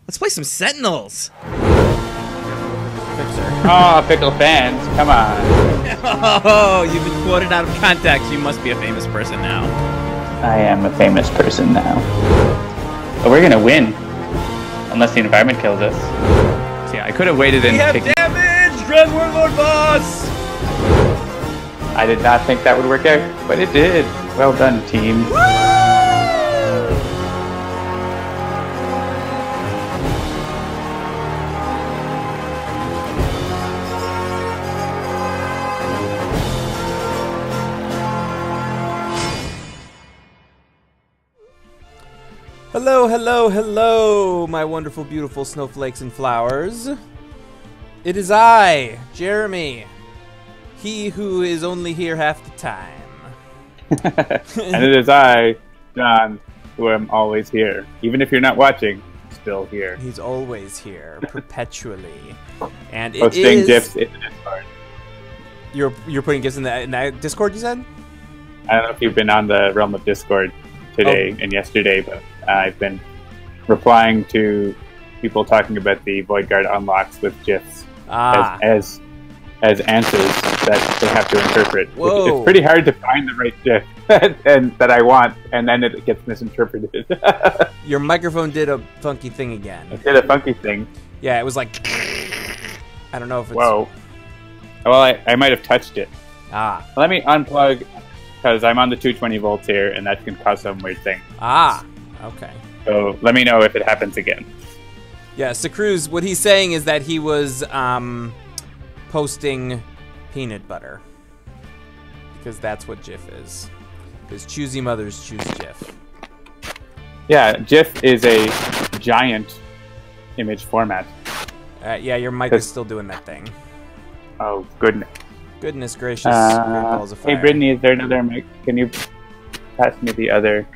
Let's play some Sentinels. Oh, pickle fans, come on. Oh, you've been quoted out of context. You must be a famous person now. I am a famous person now. But we're gonna win. Unless the environment kills us. So yeah, I could have waited and We have damage! Dread Warlord boss! I did not think that would work out, but it did. Well done, team. Hello, hello, hello, my wonderful, beautiful snowflakes and flowers. It is I, Jeremy, he who is only here half the time. And it is I, John, who am always here. Even if you're not watching, I'm still here. He's always here, perpetually. And Posting GIFs in the Discord. You're putting GIFs in that Discord, you said? I don't know if you've been on the realm of Discord today and yesterday, but I've been replying to people talking about the Void Guard unlocks with GIFs as answers that they have to interpret. Whoa. It's pretty hard to find the right GIF and that I want, and then it gets misinterpreted. Your microphone did a funky thing again. It did a funky thing. Yeah, it was like... I don't know if it's... Whoa. Well, I might have touched it. Let me unplug, because I'm on the 220 volts here, and that can cause some weird thing. Okay. So let me know if it happens again. Yeah, Sacruz, what he's saying is that he was posting peanut butter. Because that's what GIF is. Because choosy mothers choose GIF. Yeah, GIF is a giant image format. Yeah, your mic is still doing that thing. Oh, goodness. Goodness gracious. Great balls of fire. Hey, Brittany, is there another mic? Can you pass me the other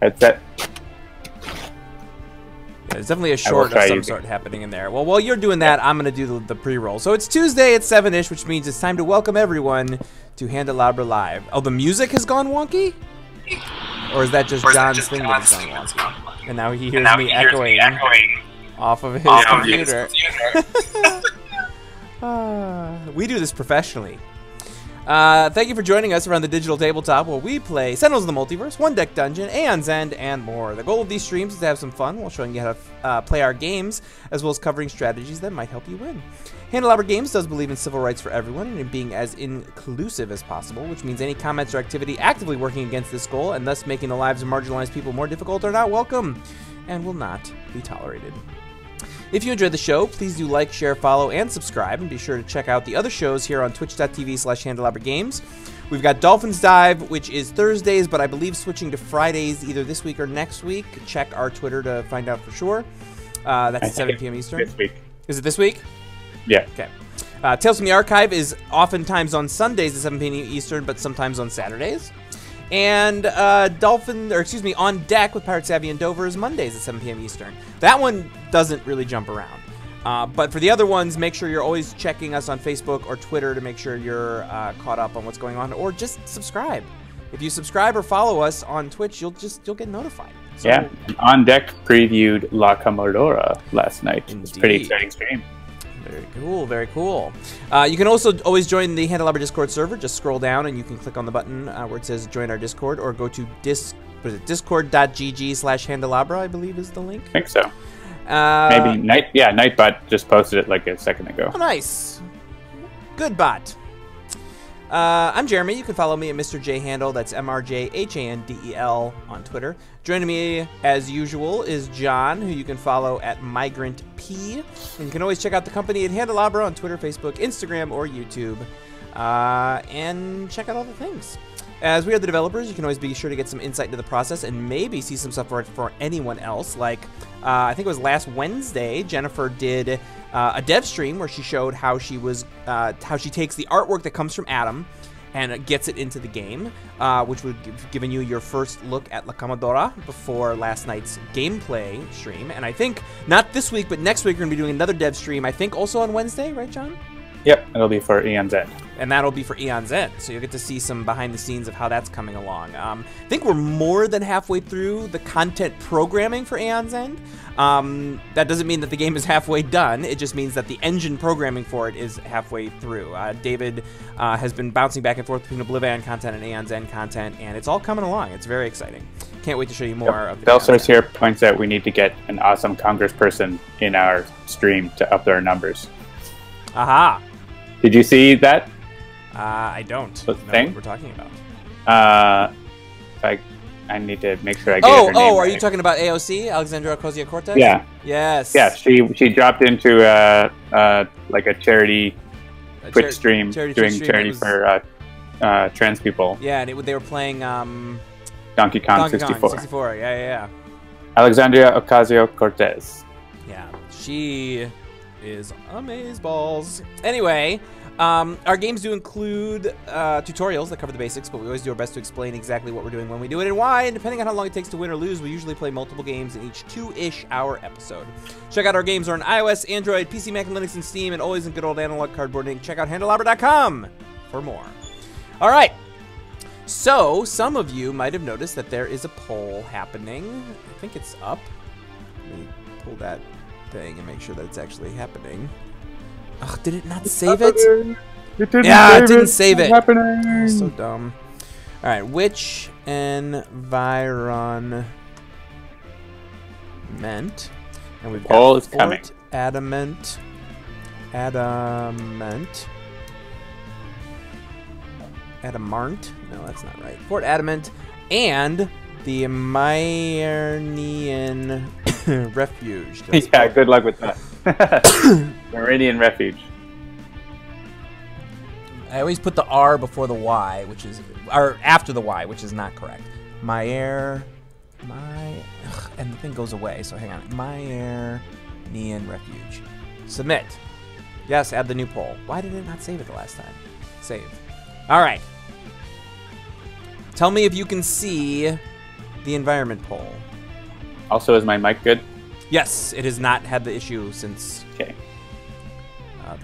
headset? Yeah, there's definitely a short of some sort happening in there. Well, while you're doing that, I'm going to do the pre-roll. So it's Tuesday at 7-ish, which means it's time to welcome everyone to Handelabra Live. Oh, the music has gone wonky? Or is that just John's thing that has gone wonky? And now he hears me echoing off of his computer. We do this professionally. Thank you for joining us around the digital tabletop where we play Sentinels of the Multiverse, One Deck Dungeon, Aeon's End, and more. The goal of these streams is to have some fun while showing you how to play our games, as well as covering strategies that might help you win. Handelabra Games does believe in civil rights for everyone and in being as inclusive as possible, which means any comments or activity actively working against this goal and thus making the lives of marginalized people more difficult are not welcome and will not be tolerated. If you enjoyed the show, please do like, share, follow, and subscribe, and be sure to check out the other shows here on twitch.tv/HandelabraGames. We've got Dolphins Dive, which is Thursdays, but I believe switching to Fridays either this week or next week. Check our Twitter to find out for sure. That's at 7 p.m. Eastern. This week. Is it this week? Yeah. Okay. Tales from the Archive is oftentimes on Sundays at 7 p.m. Eastern, but sometimes on Saturdays. And On Deck with Pirate Savvy and Dover is Mondays at 7 p.m. Eastern. That one doesn't really jump around. But for the other ones, make sure you're always checking us on Facebook or Twitter to make sure you're caught up on what's going on, or just subscribe. If you subscribe or follow us on Twitch, you'll get notified. So, yeah, On Deck previewed La Comodora last night. Indeed. It's a pretty exciting stream. Very cool, very cool. You can also always join the Handelabra Discord server. Just scroll down and you can click on the button where it says join our Discord, or go to discord.gg/Handelabra, I believe is the link. I think so. Maybe Nightbot just posted it like a second ago. Oh, nice. Good bot. I'm Jeremy. You can follow me at Mr. J Handel. That's MRJHANDEL on Twitter. Joining me, as usual, is John, who you can follow at Migrant P. And you can always check out the company at Handelabra on Twitter, Facebook, Instagram, or YouTube. And check out all the things. As we are the developers, you can always be sure to get some insight into the process and maybe see some stuff for anyone else. Like, I think it was last Wednesday, Jennifer did a dev stream where she showed how she takes the artwork that comes from Adam and gets it into the game, which would have given you your first look at La Comodora before last night's gameplay stream. And I think, not this week, but next week we're going to be doing another dev stream, I think also on Wednesday, right, John? Yep, it'll be for Aeon's End. and that'll be for Aeon's End. So you'll get to see some behind the scenes of how that's coming along. I think we're more than halfway through the content programming for Aeon's End. That doesn't mean that the game is halfway done. It just means that the engine programming for it is halfway through. David has been bouncing back and forth between OblivAeon content and Aeon's End content, and it's all coming along. It's very exciting. Can't wait to show you more of the Belsource here points out we need to get an awesome congressperson in our stream to up their numbers. Aha! Did you see that? I don't know thing? what we're talking about. I need to make sure I get her name are right. you talking about AOC, Alexandria Ocasio-Cortez? Yeah. Yes. Yeah, she dropped into like a charity Twitch stream doing charity for trans people. Yeah, and they were playing Donkey Kong 64. 64. Yeah. Alexandria Ocasio-Cortez. Yeah, she is amazeballs. Anyway, our games do include tutorials that cover the basics, but we always do our best to explain exactly what we're doing when we do it and why. And depending on how long it takes to win or lose, we usually play multiple games in each 2-ish hour episode. Check out our games on iOS, Android, PC, Mac, and Linux, and Steam, and always in good old analog cardboard ink. Check out Handelabra.com for more. All right. So, some of you might have noticed that there is a poll happening. I think it's up. Let me pull that thing and make sure that it's actually happening. Ugh, did it not save it? It didn't save it. Happening. So dumb. All right, which environment? And we've got poll is coming. Adamant. Adamant? No, that's not right. Fort Adamant and the Myrnian Refuge. Yeah, good luck with that. Meridian Refuge. I always put the R before the Y, or after the Y, which is not correct. And the thing goes away, so hang on. Myrnian Refuge. Submit. Yes, add the new poll. Why did it not save it the last time? Save. All right. Tell me if you can see the environment poll. Also, is my mic good? Yes, it has not had the issue since the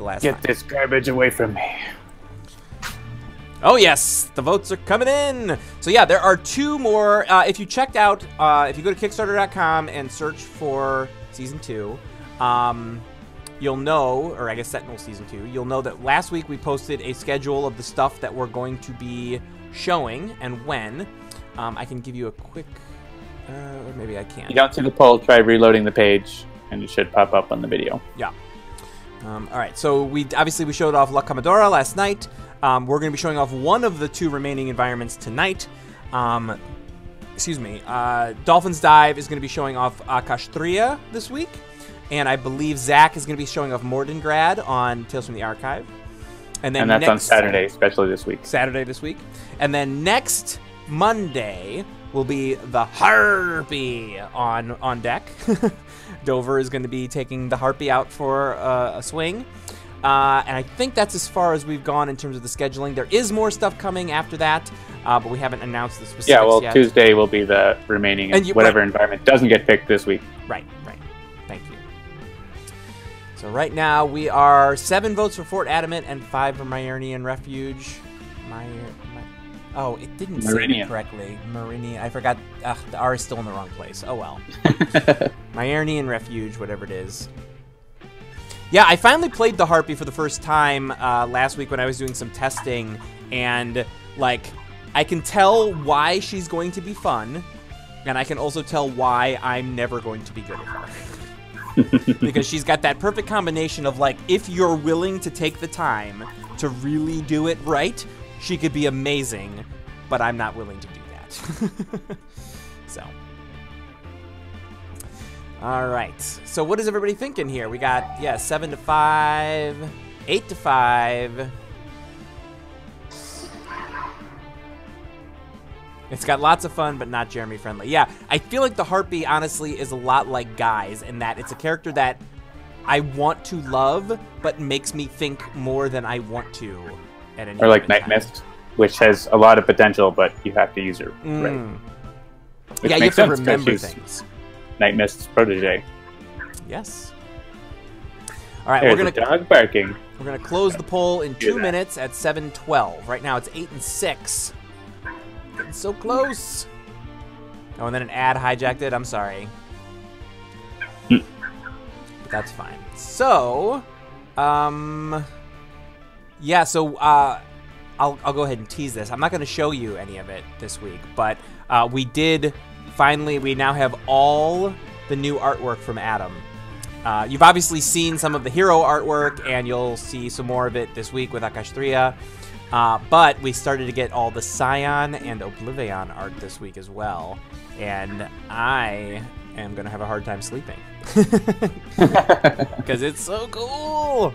last time. Get this garbage away from me. Oh, yes. The votes are coming in. So, yeah, there are 2 more. If you checked out, if you go to Kickstarter.com and search for Season 2, you'll know, or I guess Sentinel Season 2, you'll know that last week we posted a schedule of the stuff that we're going to be showing and when. I can give you a quick, or maybe I can't. If you don't see the poll, try reloading the page, and it should pop up on the video. Yeah. All right, so we showed off La Comodora last night. We're going to be showing off one of the 2 remaining environments tonight. Dolphin's Dive is going to be showing off Akashtria this week. And I believe Zach is going to be showing off Mordengrad on Tales from the Archive. And that's on Saturday, especially this week. And then next Monday will be the Harpy on deck. Dover is going to be taking the Harpy out for a swing. And I think that's as far as we've gone in terms of the scheduling. There is more stuff coming after that, but we haven't announced the specifics yet. Tuesday will be the remaining, whatever environment doesn't get picked this week. Right. Thank you. So right now we are 7 votes for Fort Adamant and 5 for Myrnian Refuge. Oh, it didn't say it correctly. Myrnian. I forgot. The R is still in the wrong place. Oh well. Myrnian Refuge, whatever it is. Yeah, I finally played the Harpy for the first time last week when I was doing some testing, and I can tell why she's going to be fun, and I can also tell why I'm never going to be good at her. Because she's got that perfect combination of if you're willing to take the time to really do it right, she could be amazing, but I'm not willing to do that. So. All right. So what is everybody thinking here? We got, 7 to 5, 8 to 5. It's got lots of fun, but not Jeremy friendly. Yeah, I feel like the Harpy, honestly, is a lot like Guys in that it's a character that I want to love, but makes me think more than I want to at any Or like Nightmist, which has a lot of potential, but you have to use her right. Yeah, you have to remember things. Nightmist's protege. Yes. All right, There's a dog barking. We're gonna close the poll in 2 minutes at 7:12. Right now it's 8 and 6. Getting so close. Oh, and then an ad hijacked it. I'm sorry. But that's fine. So, yeah. So, I'll go ahead and tease this. I'm not gonna show you any of it this week, but we did finally. We now have all the new artwork from Adam. You've obviously seen some of the hero artwork, and you'll see some more of it this week with Akashtriya. But we started to get all the Scion and OblivAeon art this week as well. And I am going to have a hard time sleeping. Because it's so cool!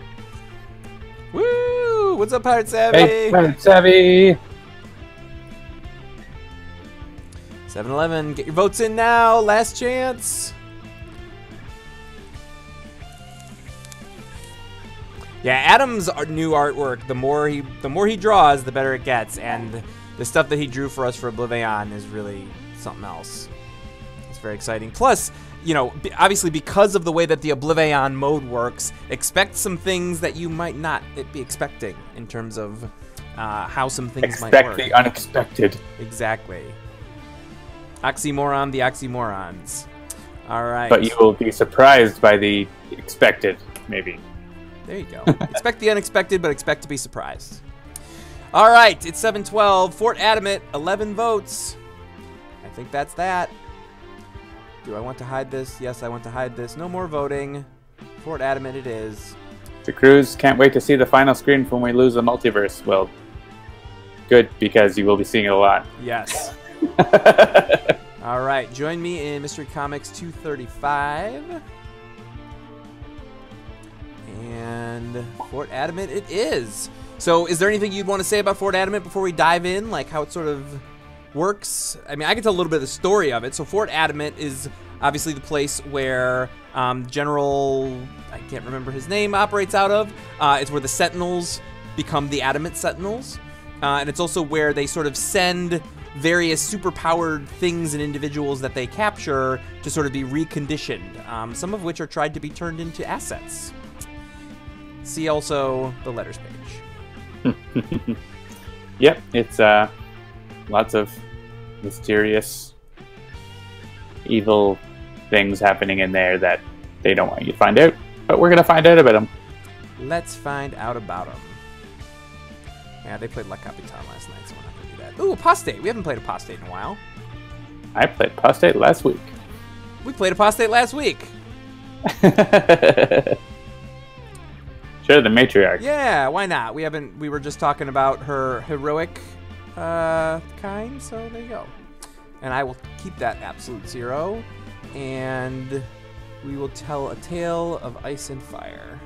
Woo! What's up, Pirate Savvy? Hey, Pirate Savvy! 7-Eleven, get your votes in now. Last chance. Yeah, Adam's new artwork, the more he draws, the better it gets, and the stuff that he drew for us for OblivAeon is really something else. It's very exciting. Plus, you know, obviously because of the way that the OblivAeon mode works, expect some things that you might not be expecting in terms of how some things might work. Expect the unexpected. Exactly. Oxymoron, the oxymorons. All right. But you will be surprised by the expected, maybe. There you go. Expect the unexpected, but expect to be surprised. All right, it's 7:12. Fort Adamant, 11 votes. I think that's that. Do I want to hide this? Yes, I want to hide this. No more voting. Fort Adamant it is. The crews can't wait to see the final screen when we lose the multiverse. Well, good, because you will be seeing it a lot. Yes. All right, join me in Mystery Comics 235. And Fort Adamant it is. So is there anything you'd want to say about Fort Adamant before we dive in, like how it sort of works? I mean, I can tell a little bit of the story of it. So Fort Adamant is obviously the place where General, I can't remember his name, operates out of. It's where the Sentinels become the Adamant Sentinels. And it's also where they sort of send various superpowered things and individuals that they capture to sort of be reconditioned, some of which are tried to be turned into assets. See also the letters page. Yep, it's lots of mysterious, evil things happening in there that they don't want you to find out, but we're going to find out about them. Let's find out about them. Yeah, they played La Capitan last night, so we're not going to do that. Ooh, Apostate. We haven't played Apostate in a while. I played Apostate last week. We played Apostate last week. Sure, the Matriarch. Yeah, why not? We were just talking about her heroic kind, so there you go. And I will keep that absolute 0, and we will tell a tale of ice and fire.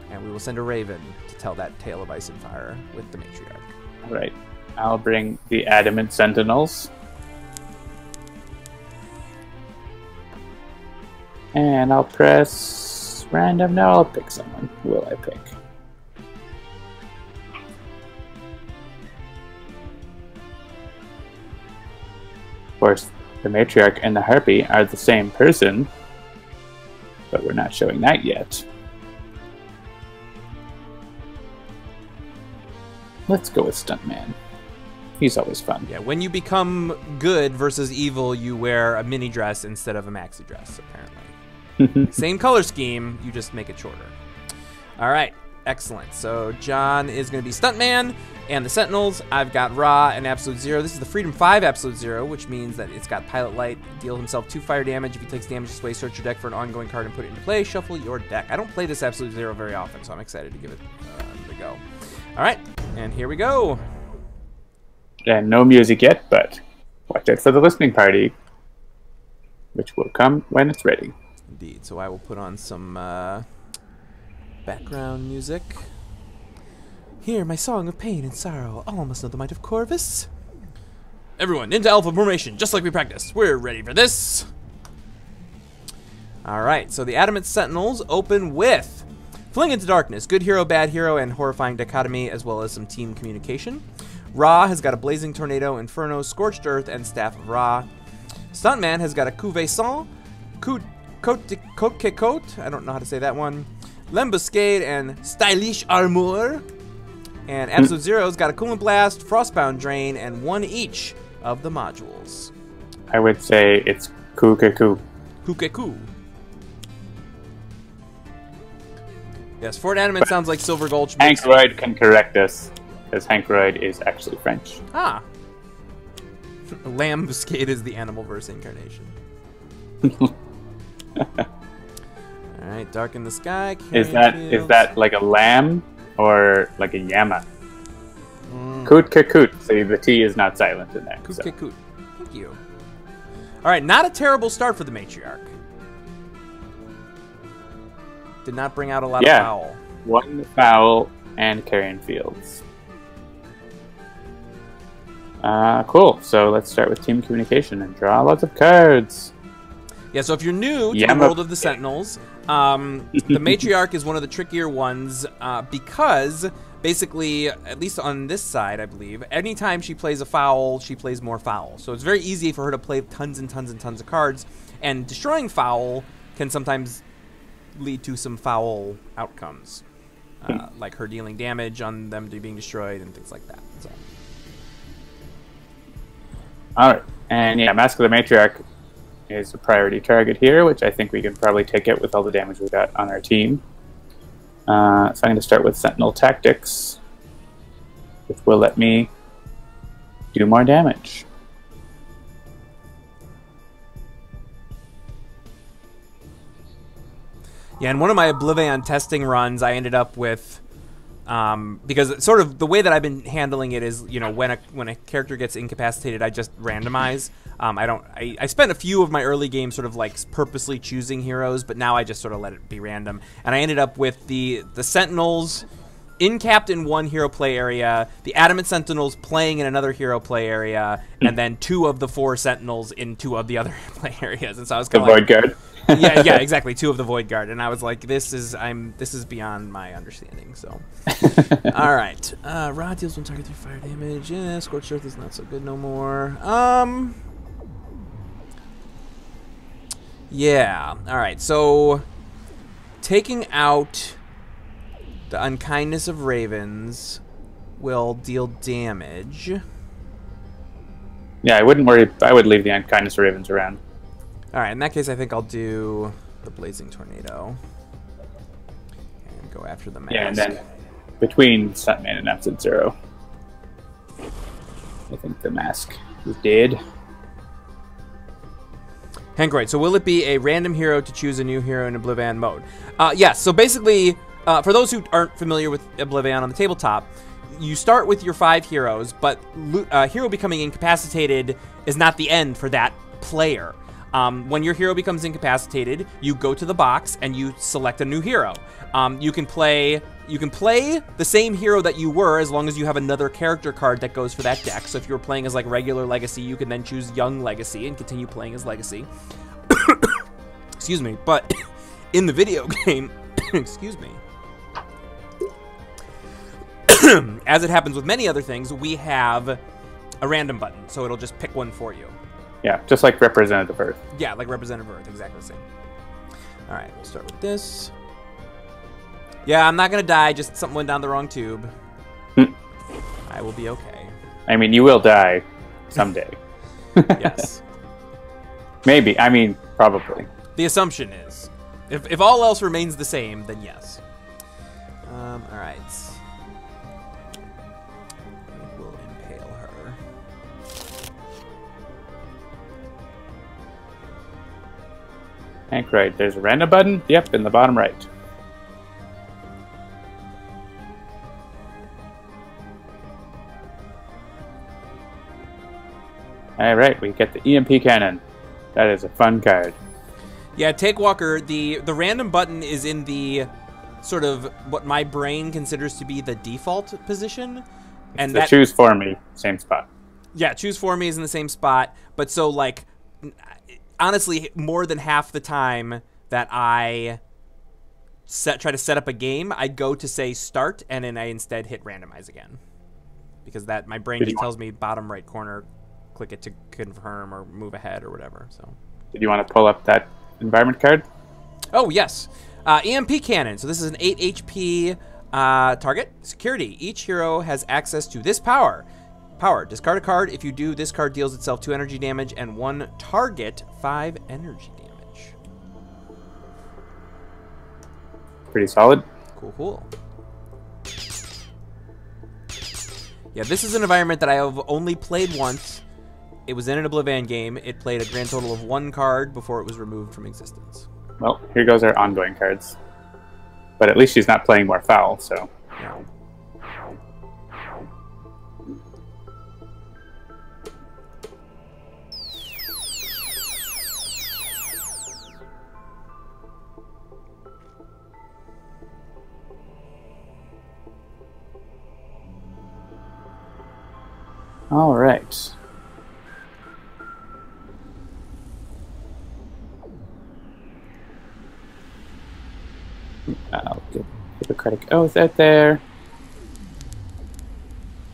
And we will send a raven to tell that tale of ice and fire with the Matriarch. All right. I'll bring the Adamant Sentinels. And I'll press random. Now I'll pick someone. Who will I pick? Of course, the Matriarch and the Harpy are the same person, but we're not showing that yet. Let's go with Stuntman. He's always fun. Yeah, when you become good versus evil, you wear a mini dress instead of a maxi dress, apparently. Same color scheme, you just make it shorter. All right, excellent. So John is going to be Stuntman, and the Sentinels, I've got Ra and Absolute Zero. This is the Freedom 5 Absolute Zero, which means that it's got Pilot Light. Deal himself 2 fire damage. If he takes damage this way, search your deck for an ongoing card and put it into play. Shuffle your deck. I don't play this Absolute Zero very often, so I'm excited to give it a go. All right, and here we go. And no music yet, but watch out for the listening party, which will come when it's ready. Indeed. So I will put on some background music. Hear my song of pain and sorrow. All must know the might of Corvus. Everyone, into Alpha formation, just like we practiced. We're ready for this. All right. So the Adamant Sentinels open with Fling into Darkness, Good Hero, Bad Hero, and Horrifying Dichotomy, as well as some team communication. Ra has got a Blazing Tornado, Inferno, Scorched Earth, and Staff of Ra. Stuntman has got a Coup Cote, I don't know how to say that one. Lembuscade and Stylish Armor. And Absolute Zero's got a Coolant Blast, Frostbound Drain, and one each of the modules. I would say it's Kukeku. Kukeku. Yes, Fort Adamant sounds like Silver Gulch. Hank Royd can correct us, because Hank Royd is actually French. Ah. Lambuscade is the Animalverse incarnation. Alright, Darken the Sky. Is that like a lamb or like a yama? Coot Kakoot. See, the T is not silent in there. Coot Kakoot. Thank you. Alright, not a terrible start for the Matriarch. Did not bring out a lot of foul. One foul and carrion fields. Cool. So let's start with team communication and draw lots of cards. Yeah, so if you're new to the world of the Sentinels, the Matriarch is one of the trickier ones because basically, at least on this side, I believe, anytime she plays a foul, she plays more foul. So it's very easy for her to play tons and tons and tons of cards, and destroying foul can sometimes lead to some foul outcomes, like her dealing damage on them being destroyed and things like that. So. Alright, and yeah, Mask of the Matriarch is a priority target here, which I think we can probably take it with all the damage we got on our team. So I'm going to start with Sentinel Tactics, which will let me do more damage. Yeah, in one of my OblivAeon testing runs, I ended up with, because sort of the way that I've been handling it is, you know, when a character gets incapacitated, I just randomize. I spent a few of my early games sort of like purposely choosing heroes, but now I just sort of let it be random. And I ended up with the Sentinels incapped in one hero play area, the Adamant Sentinels playing in another hero play area, and then 2 of the 4 Sentinels in 2 of the other play areas. And so I was kind of Void Guard. yeah, exactly. 2 of the Void Guard, and I was like, this is beyond my understanding. So, all right. Rod deals 1 target 3 fire damage. Yeah, Scorched Earth is not so good no more. Yeah. All right. So, taking out the Unkindness of Ravens will deal damage. Yeah, I wouldn't worry. I would leave the Unkindness of Ravens around. Alright, in that case, I think I'll do the Blazing Tornado. And go after the mask. Yeah, and then between Stuntman and Absolute Zero, I think the mask is dead. Hank, right. So will it be a random hero to choose a new hero in OblivAeon mode? Yes, so basically, for those who aren't familiar with OblivAeon on the tabletop, you start with your 5 heroes, but a hero becoming incapacitated is not the end for that player. When your hero becomes incapacitated, you go to the box and you select a new hero. You can play the same hero that you were as long as you have another character card that goes for that deck. So if you were playing as like regular Legacy, you can then choose Young Legacy and continue playing as Legacy. Excuse me, but in the video game, excuse me, as it happens with many other things, we have a random button, so it'll just pick one for you. Yeah, just like Representative Earth. Yeah, like Representative Earth, exactly the same. All right, we'll start with this. Yeah, I'm not going to die, just something went down the wrong tube. I will be okay. I mean, you will die someday. Yes. Maybe. I mean, probably. The assumption is. If all else remains the same, then yes. All right. We'll impale her. Hank, right. There's a random button. Yep, in the bottom right. All right, we get the EMP cannon. That is a fun card. Yeah, Take Walker, the random button is in the sort of what my brain considers to be the default position. And that choose for me, same spot. Yeah, choose for me is in the same spot. But so, like, honestly, more than half the time that I try to set up a game, I go to say start, and then I instead hit randomize again. Because that my brain just tells me bottom right corner, click it to confirm or move ahead or whatever. So. Did you want to pull up that environment card? Oh, yes. EMP cannon. So this is an 8 HP target. Security. Each hero has access to this power. Discard a card. If you do, this card deals itself 2 energy damage and 1 target 5 energy damage. Pretty solid. Cool. Yeah, this is an environment that I have only played once. It was in an OblivAeon game. It played a grand total of 1 card before it was removed from existence. Well, here goes our ongoing cards. But at least she's not playing more foul, so... Yeah. All right. I'll get Hippocratic Oath out there.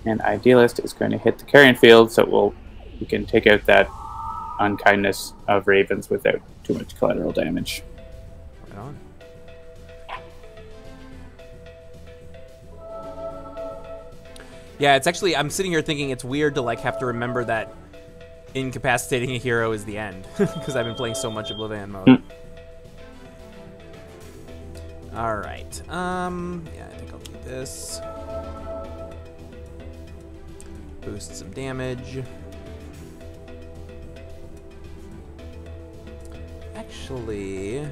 And Idealist is going to hit the carrion field, so we can take out that unkindness of ravens without too much collateral damage. Right on. Yeah, it's actually, I'm sitting here thinking it's weird to like have to remember that incapacitating a hero is the end, because I've been playing so much OblivAeon mode. All right. Yeah, I think I'll do this. Boost some damage. Actually,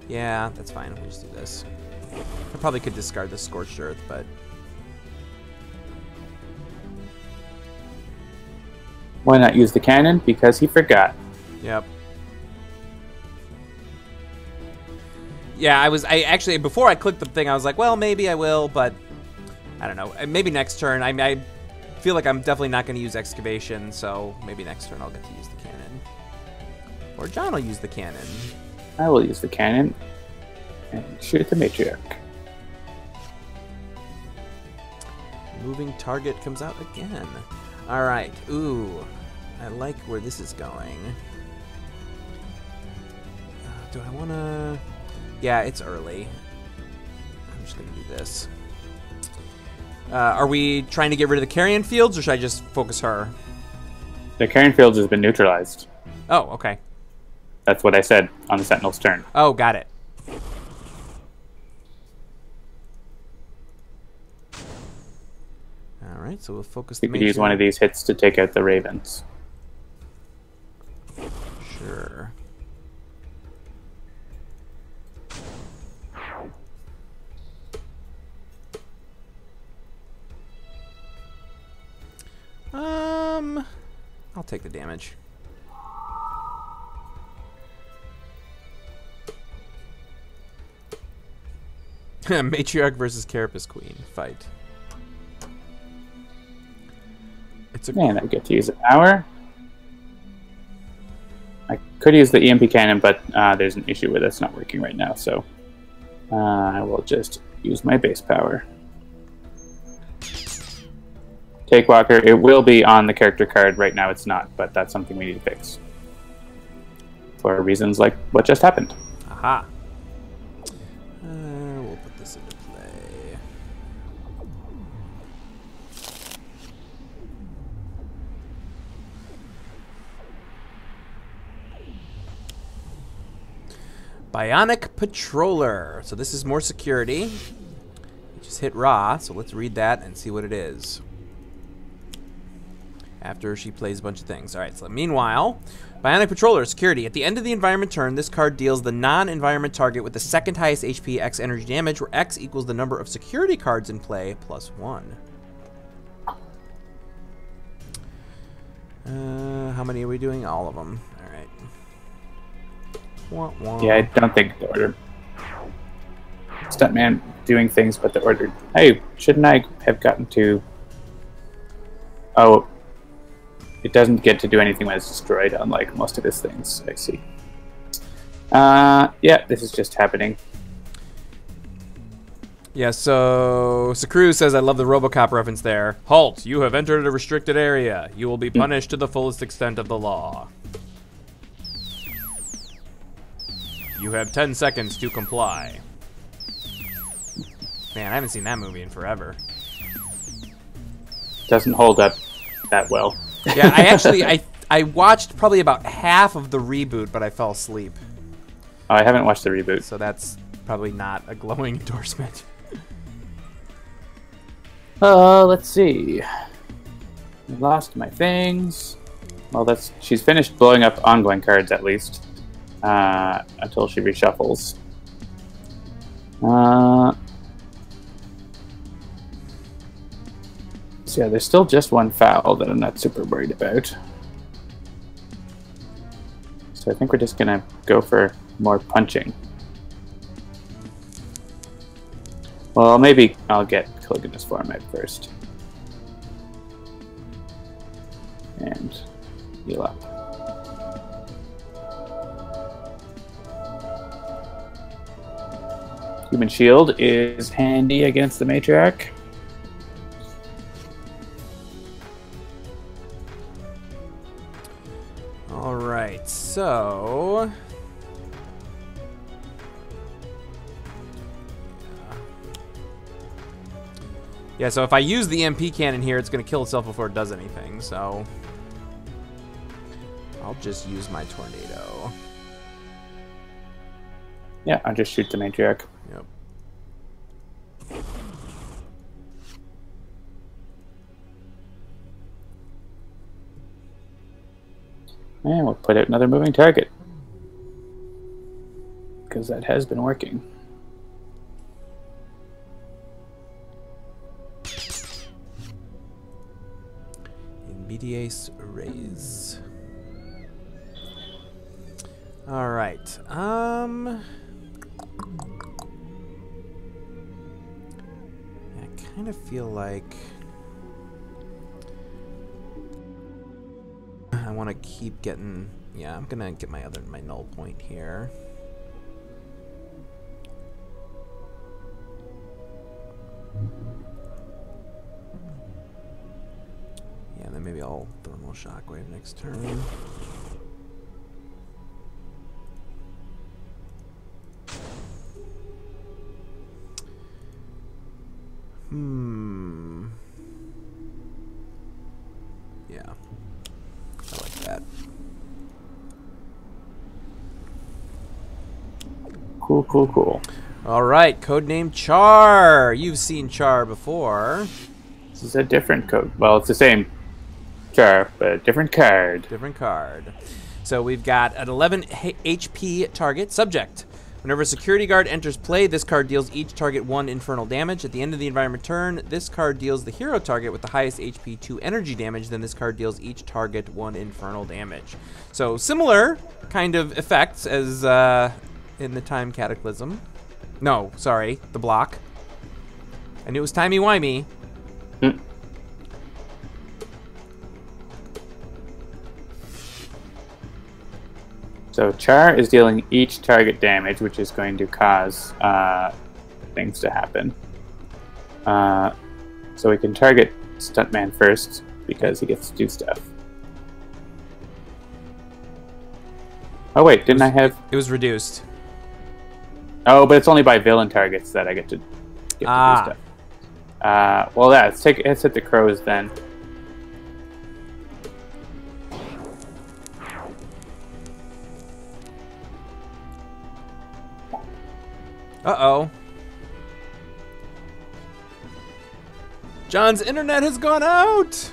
yeah, that's fine. We'll just do this. I probably could discard the Scorched Earth, but why not use the cannon? Because he forgot. Yep. Yeah, I actually, before I clicked the thing, I was like, well, maybe I will, but I don't know. Maybe next turn. I feel like I'm definitely not going to use Excavation, so maybe next turn I'll get to use the cannon. Or John will use the cannon. I will use the cannon and shoot the Matriarch. Moving target comes out again. All right. Ooh, I like where this is going. Do I want to... Yeah, it's early. I'm just going to do this. Are we trying to get rid of the carrion fields, or should I just focus her? The carrion fields has been neutralized. Oh, okay. That's what I said on the Sentinel's turn. Oh, got it. All right, so we'll focus the You could use one of these hits to take out the ravens. Sure. I'll take the damage. Matriarch versus Carapace Queen fight. It's a and I get to use an hour. I could use the EMP cannon, but there's an issue with it's not working right now, so I will just use my base power. Take Walker. It will be on the character card. Right now it's not, but that's something we need to fix. For reasons like what just happened. Aha. We'll put this into play. Bionic Patroller. So this is more security. You just hit raw, so let's read that and see what it is. After she plays a bunch of things. All right, so meanwhile, Bionic Patroller, security. At the end of the environment turn, this card deals the non-environment target with the second highest HP X energy damage, where X equals the number of security cards in play plus 1. How many are we doing? All of them. All right. Wah, wah. Yeah, I don't think the order. Stuntman doing things, but the order. Hey, shouldn't I have gotten to? Oh. It doesn't get to do anything when it's destroyed, unlike most of his things. I see. Yeah, this is just happening. Yeah, so Sakru says, I love the RoboCop reference there. Halt! You have entered a restricted area. You will be punished to the fullest extent of the law. You have 10 seconds to comply. Man, I haven't seen that movie in forever. Doesn't hold up that well. Yeah, I watched probably about half of the reboot, but I fell asleep. Oh, I haven't watched the reboot. So that's probably not a glowing endorsement. Let's see. I lost my things. Well, she's finished blowing up ongoing cards at least. Until she reshuffles. So yeah, there's still just one foul that I'm not super worried about. So I think we're just gonna go for more punching. Well, maybe I'll get Killigan's Format first. And heal up. Human Shield is handy against the Matriarch. Alright, so... Yeah, so if I use the MP cannon here, it's going to kill itself before it does anything, so... I'll just use my tornado. Yeah, I'll just shoot the Matriarch. Yep. And we'll put out another moving target. Because that has been working. Medias Raise. Alright. I kind of feel like I want to keep getting... Yeah, I'm gonna get my null point here. Yeah, then maybe I'll Thermal Shockwave next turn. Yeah. I like that. Cool, cool, cool. Alright, codename Char. You've seen Char before. This is a different code. Well, it's the same Char, but a different card. Different card. So we've got an 11 HP target subject. Whenever a security guard enters play, this card deals each target 1 infernal damage. At the end of the environment turn, this card deals the hero target with the highest HP 2 energy damage. Then this card deals each target 1 infernal damage. So similar kind of effects as in the Time Cataclysm. No, sorry, the block. I knew it was timey-wimey. So Char is dealing each target damage, which is going to cause things to happen. So we can target Stuntman first, because he gets to do stuff. Oh wait, didn't I have... It was reduced. Oh, but it's only by villain targets that I get to do stuff. Well, yeah, let's hit the crows then. Uh-oh. John's internet has gone out!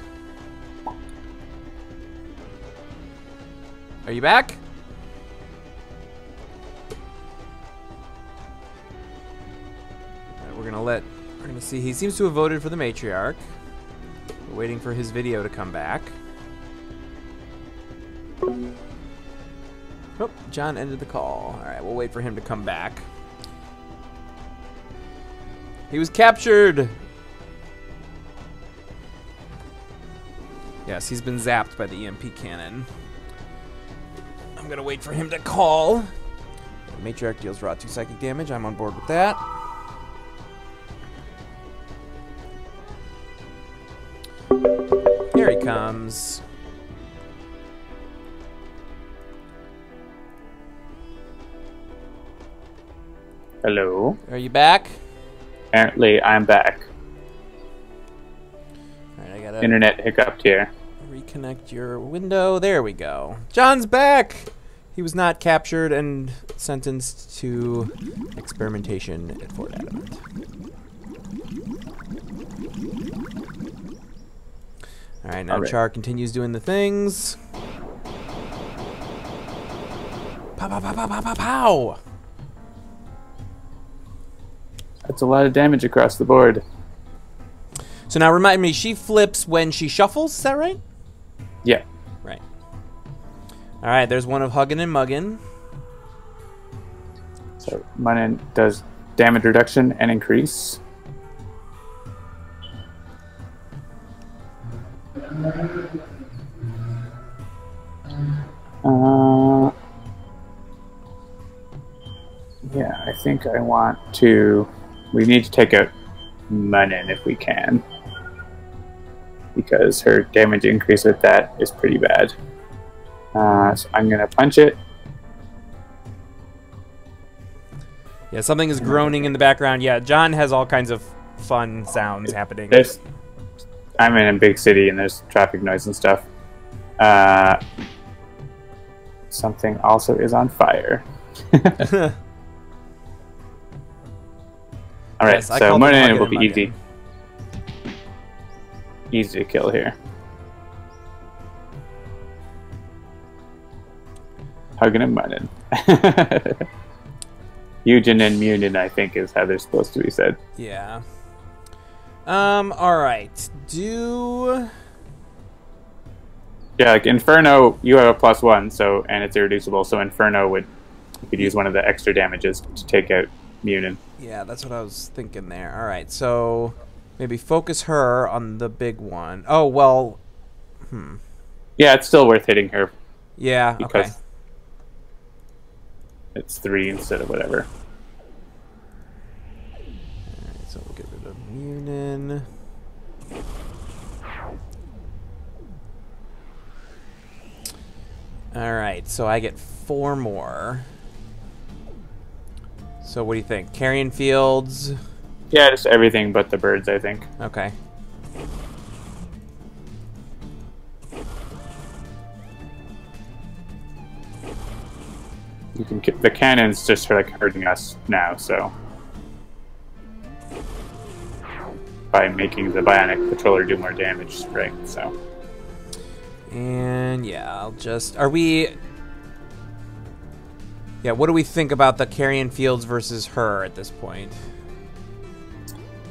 Are you back? Alright, we're gonna see. He seems to have voted for the Matriarch. We're waiting for his video to come back. Oh, John ended the call. Alright, we'll wait for him to come back. He was captured! Yes, he's been zapped by the EMP cannon. I'm gonna wait for him to call. The Matriarch deals raw 2 psychic damage. I'm on board with that. Here he comes. Hello. Are you back? Apparently, I'm back. Alright, I gotta... Internet hiccuped here. Reconnect your window. There we go. John's back! He was not captured and sentenced to experimentation at Fort Adamant. Alright, now Char continues doing the things. Pow, pow, pow, pow, pow, pow, pow! That's a lot of damage across the board. So now remind me, she flips when she shuffles, is that right? Yeah. Right. Alright, there's one of Huggin' and Muggin'. So Muggin does damage reduction and increase. Yeah, I think I want to... We need to take out Muggin if we can. Because her damage increase with that is pretty bad. So I'm going to punch it. Yeah, something is groaning in the background. Yeah, John has all kinds of fun sounds happening. I'm in a big city and there's traffic noise and stuff. Something also is on fire. Alright, yes, so Muggin will be easy. Easy to kill here. Huggin' and Muggin'. Eugen and Munin, I think, is how they're supposed to be said. Yeah. Alright. Yeah, like Inferno, you have a +1, so, and it's irreducible, so Inferno would, you could use one of the extra damages to take out Munin. Yeah, that's what I was thinking there. Alright, so maybe focus her on the big one. Oh, well, Yeah, it's still worth hitting her. Yeah, because okay. It's 3 instead of whatever. Alright, so we'll get rid of Munin. Alright, so I get 4 more. So what do you think? Carrion Fields? Yeah, just everything but the birds, I think. Okay. You can the cannon's just like hurting us now, so by making the bionic patroller do more damage, right? So. And yeah, I'll just... Are we... Yeah, what do we think about the Carrion Fields versus her at this point?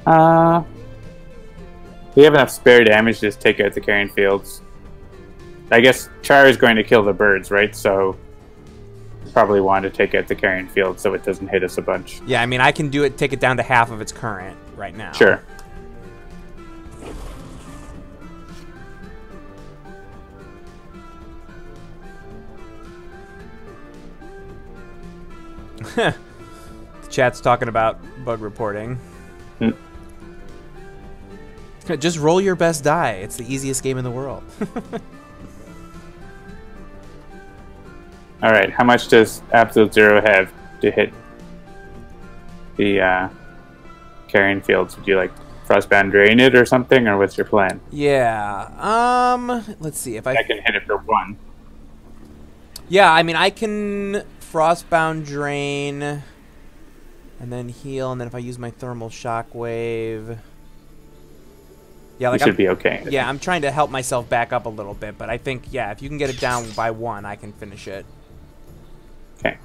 We have enough spare damage to just take out the Carrion Fields. I guess Char is going to kill the birds, right? So probably want to take out the Carrion Field so it doesn't hit us a bunch. Yeah, I mean, I can do it, take it down to half of its current right now. Sure. The chat's talking about bug reporting. Just roll your best die. It's the easiest game in the world. Alright, how much does Absolute Zero have to hit the Carrion Fields? Would you like Frostbound Drain it or something, or what's your plan? Yeah, let's see if I can hit it for 1. Yeah, I mean, I can Frostbound Drain and then heal, and then if I use my Thermal Shockwave... Yeah, like you should be okay. Yeah, I'm trying to help myself back up a little bit, but I think, yeah, if you can get it down by 1, I can finish it. Okay.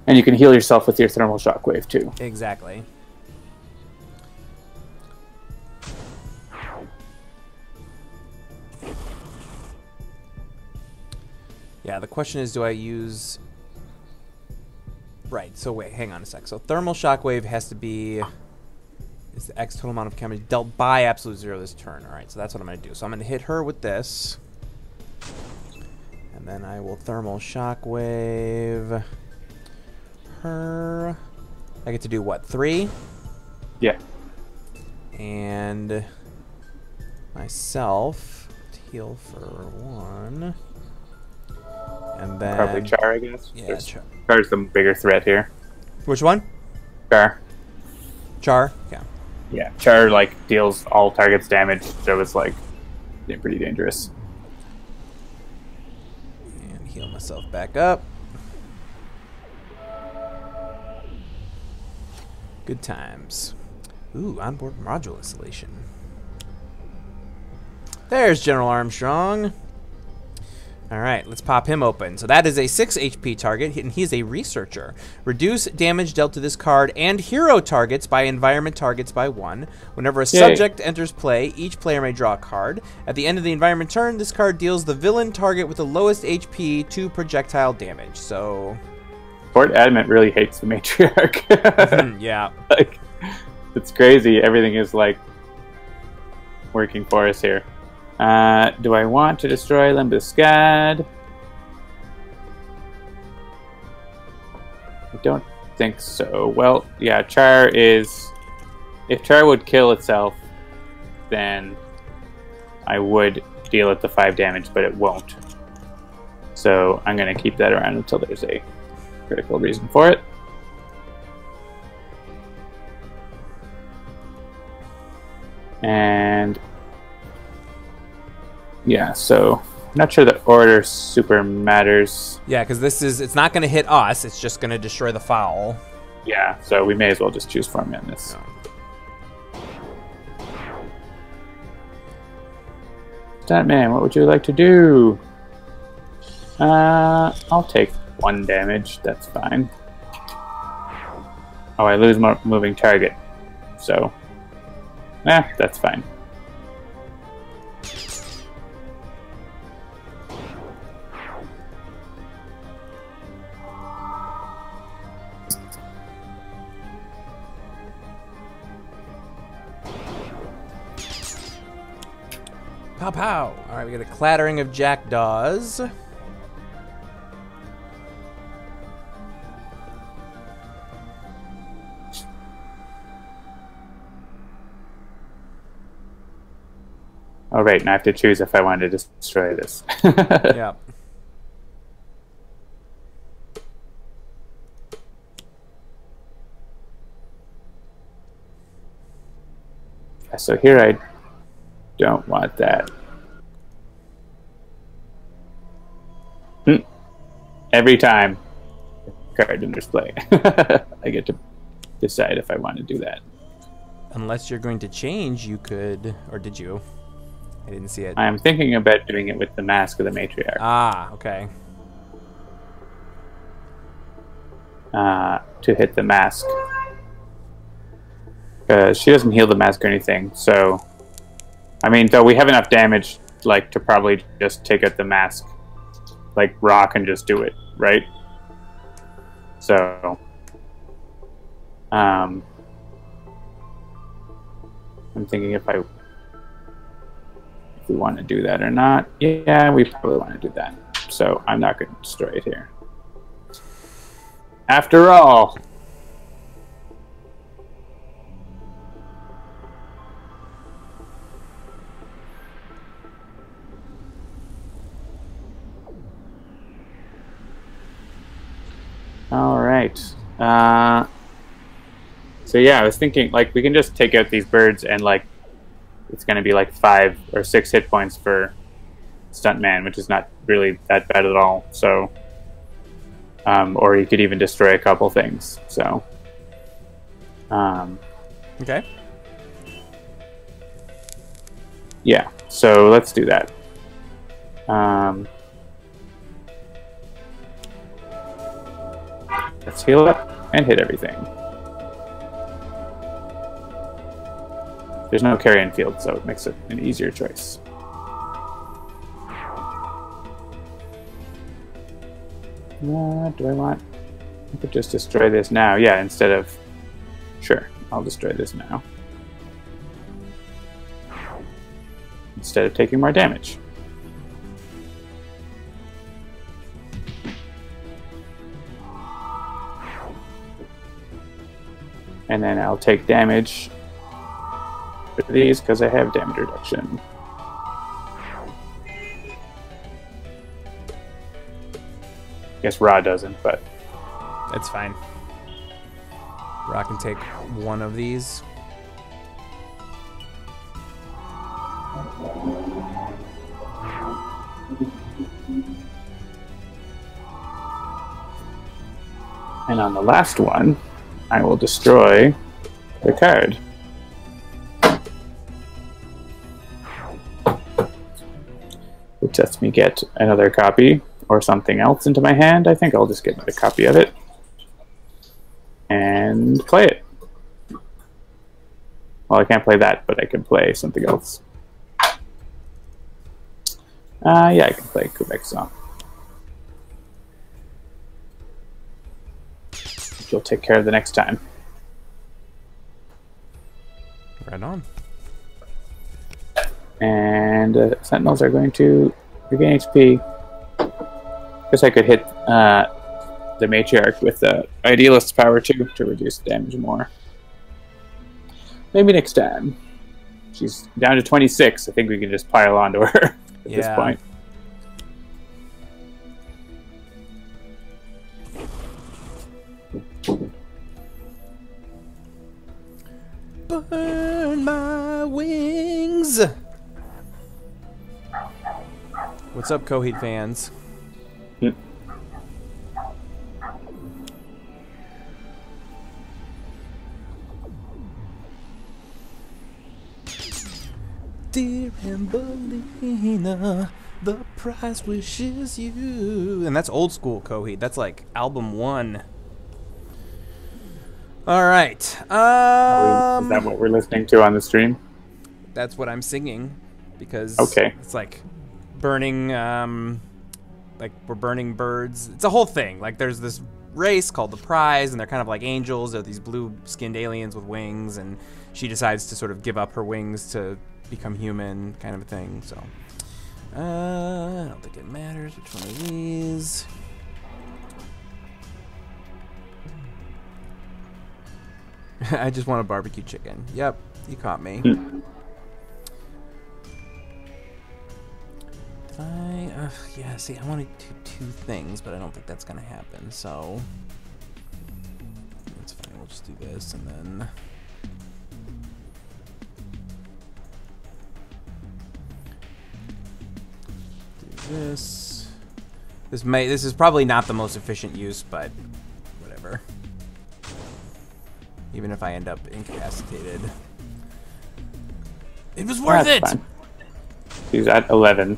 And you can heal yourself with your Thermal Shockwave, too. Exactly. Yeah, the question is, do I use... Right, so wait, hang on a sec. So Thermal Shockwave has to be... Is the X total amount of damage dealt by Absolute Zero this turn. Alright, so that's what I'm going to do. So I'm going to hit her with this. And then I will Thermal Shockwave her. I get to do what, 3? Yeah. And myself to heal for 1. And then probably Char, I guess. Yeah, Char's the bigger threat here. Which one? Char. Char. Yeah. Yeah, Char like deals all targets damage, so it's like pretty dangerous. And heal myself back up. Good times. Ooh, onboard module installation. There's General Armstrong. Alright, let's pop him open. So that is a 6 HP target, and he's a researcher. Reduce damage dealt to this card and hero targets by environment targets by 1. Whenever a subject enters play, each player may draw a card. At the end of the environment turn, this card deals the villain target with the lowest HP 2 projectile damage. So Fort Adamant really hates the Matriarch. Yeah. Like, it's crazy. Everything is like working for us here. Do I want to destroy Limbuscad? I don't think so. Well, yeah, Char is... If Char would kill itself, then I would deal it the 5 damage, but it won't. So I'm going to keep that around until there's a critical reason for it. And... yeah, so I'm not sure the order super matters. Yeah, because it's not going to hit us, it's just going to destroy the foul. Yeah, so we may as well just choose for me on this. Stuntman, what would you like to do? I'll take 1 damage, that's fine. Oh, I lose more moving target. So, that's fine. Pow pow! Alright, we got a clattering of jackdaws. Oh, right, and I have to choose if I want to destroy this. Yeah. So here I don't want that. Every time card enters play, I get to decide if I want to do that. Unless you're going to change, you could, or did you? I didn't see it. I am thinking about doing it with the Mask of the Matriarch. Ah, okay. To hit the mask. Because she doesn't heal the mask or anything, so... I mean, though we have enough damage, like, to probably just take out the mask, like, rock and just do it, right? So... I'm thinking if we want to do that or not. Yeah, we probably want to do that. So I'm not going to destroy it here. After all. All right. So yeah, I was thinking, like, we can just take out these birds and, like, it's going to be like 5 or 6 hit points for Stuntman, which is not really that bad at all. So, or you could even destroy a couple things. So, okay. Yeah. So let's do that. Let's heal up and hit everything. There's no carrion field, so it makes it an easier choice. Do I want... I could just destroy this now. Yeah, instead of... Sure, I'll destroy this now. Instead of taking more damage. And then I'll take damage for these because I have damage reduction. guess Ra doesn't, but it's fine. Ra can take one of these. And on the last one, I will destroy the card. Which lets me get another copy or something else into my hand. I think I'll just get another copy of it and play it. Well, I can't play that, but I can play something else. Yeah, I can play Quebec Song. Which you'll take care of the next time. Right on. And Sentinels are going to regain HP. Guess I could hit the Matriarch with the Idealist's power too to reduce damage more. Maybe next time. She's down to 26. I think we can just pile onto her at this point. Burn my wings. What's up, Coheed fans? Dear Ambelina, the prize wishes you. And that's old school Coheed. That's like album 1. All right. Is that what we're listening to on the stream? That's what I'm singing because it's like burning, like we're burning birds. It's a whole thing. Like there's this race called the Prize, and they're kind of like angels. They're these blue-skinned aliens with wings, and she decides to sort of give up her wings to become human, kind of a thing. So I don't think it matters which one of these. I just want a barbecue chicken. Yep, you caught me. Yeah, see, I want to do 2 things, but I don't think that's going to happen, so that's fine. We'll just do this, and then do this. This is probably not the most efficient use, but whatever. Even if I end up incapacitated, it was worth it. Fine. He's at 11.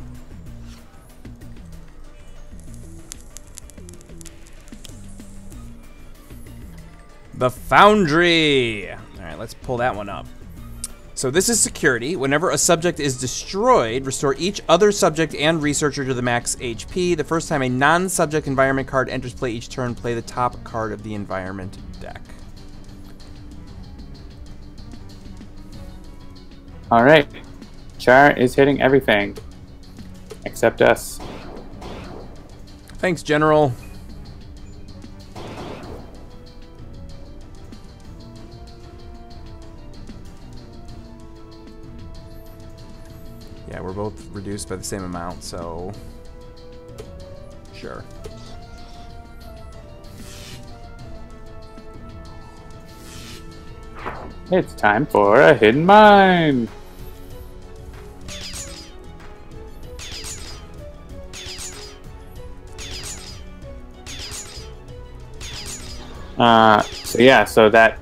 The Foundry. All right, let's pull that one up. So this is security. Whenever a subject is destroyed, restore each other subject and researcher to the max HP. The first time a non-subject environment card enters play each turn, play the top card of the environment deck. All right. Char is hitting everything except us. Thanks, General. Yeah, we're both reduced by the same amount, so sure. It's time for a hidden mine. So that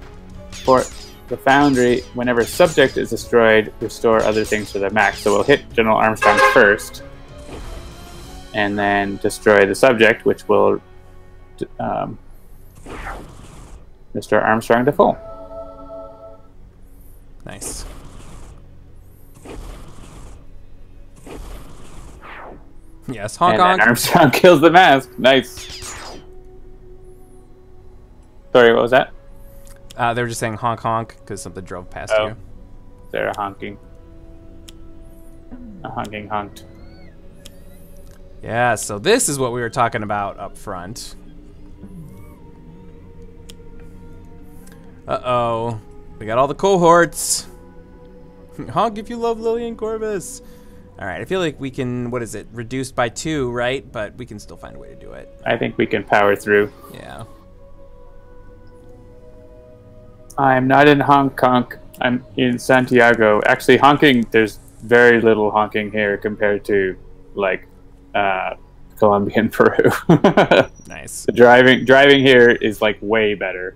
for the Foundry, whenever subject is destroyed, restore other things to the max. So we'll hit General Armstrong first, and then destroy the subject, which will restore Armstrong to full. Nice. Yes, honk honk. And Armstrong kills the mask. Nice. Sorry, what was that? They were just saying honk honk because something drove past you. They're honking. A honking honked. Yeah, so this is what we were talking about up front. We got all the cohorts. Honk if you love Lillian Corvus. All right, I feel like we can, what is it, reduced by 2, right? But we can still find a way to do it. I think we can power through. Yeah. I'm not in Hong Kong. I'm in Santiago. Actually, honking, there's very little honking here compared to, like, Colombia and Peru. Nice. The driving here is, like, way better.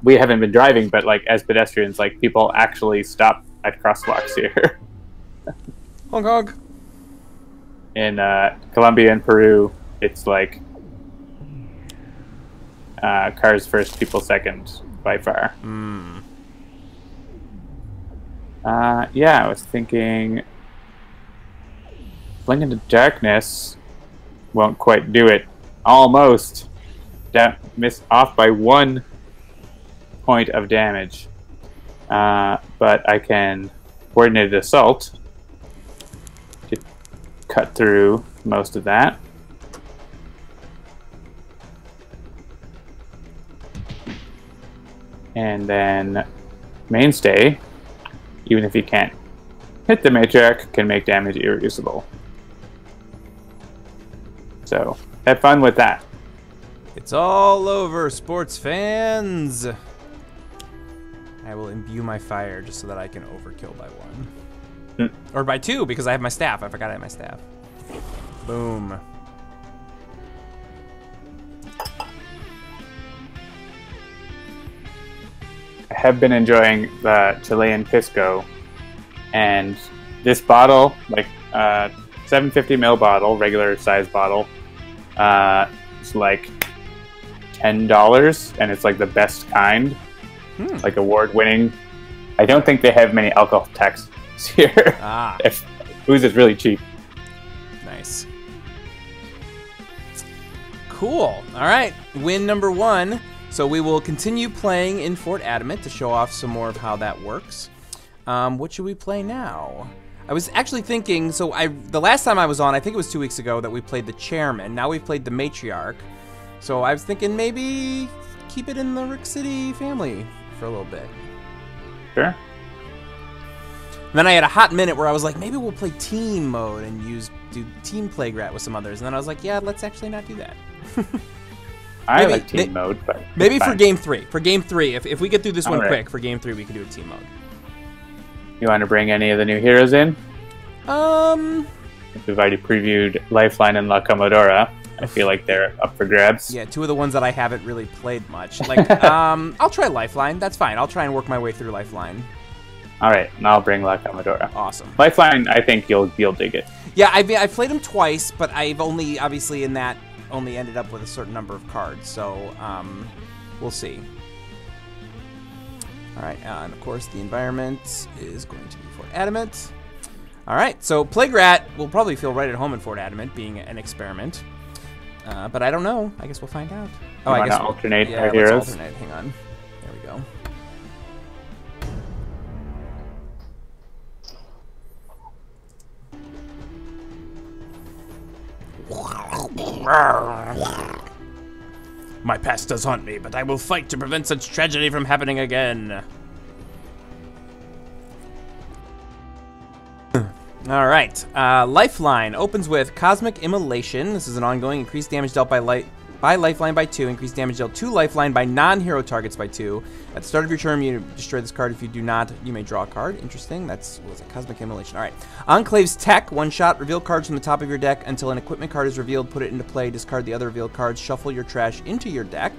We haven't been driving, but, like, as pedestrians, like, people actually stop at crosswalks here. Hong Kong. In Colombia and Peru, it's like cars first, people second, by far. Yeah, I was thinking Blink into Darkness won't quite do it. Almost. Missed off by 1 point of damage. But I can Coordinated Assault to cut through most of that. And then Mainstay, even if you can't hit the Matriarch, can make damage irreducible. So, have fun with that. It's all over, sports fans. I will imbue my fire just so that I can overkill by 1. Or by 2, because I have my staff. I forgot I had my staff. Boom. I have been enjoying the Chilean Pisco, and this bottle, like 750ml bottle, regular size bottle, it's like $10, and it's like the best kind, like award-winning. I don't think they have many alcohol taxes here. If booze is really cheap. Nice. Cool. All right, win number 1. So we will continue playing in Fort Adamant to show off some more of how that works. What should we play now? I was actually thinking, so the last time I was on, I think it was 2 weeks ago, that we played the Chairman. Now we've played the Matriarch. So I was thinking maybe keep it in the Rick City family for a little bit. Sure. And then I had a hot minute where I was like, maybe we'll play team mode and do team Playgrat with some others. And then I was like, yeah, let's actually not do that. I like team mode, but maybe for game 3. For game 3, if we get through this one quick, for game 3 we can do a team mode. You want to bring any of the new heroes in? We've already previewed Llifeline and La Comodora. I feel like they're up for grabs. Yeah, 2 of the ones that I haven't really played much. Like, I'll try Llifeline. That's fine. I'll try and work my way through Llifeline. All right, and I'll bring La Comodora. Awesome. Llifeline, I think you'll dig it. Yeah, I've played him twice, but I've only, obviously, in that, only ended up with a certain number of cards. So, we'll see. All right, and of course, the environment is going to be Fort Adamant. All right, so Playgrat will probably feel right at home in Fort Adamant, being an experiment. But I don't know. I guess we'll find out. Oh, I guess we'll alternate our let's heroes. alternate. Hang on. There we go. My past does haunt me, but I will fight to prevent such tragedy from happening again. All right, Llifeline opens with Cosmic Immolation. This is an ongoing increased damage dealt by Lifeline by 2, increased damage dealt to Lifeline by non-hero targets by 2. At the start of your turn, you destroy this card. If you do not, you may draw a card. Interesting. That's, what was it, Cosmic Immolation. All right. Enclave's Tech, 1 shot. Reveal cards from the top of your deck until an equipment card is revealed. Put it into play. Discard the other revealed cards. Shuffle your trash into your deck.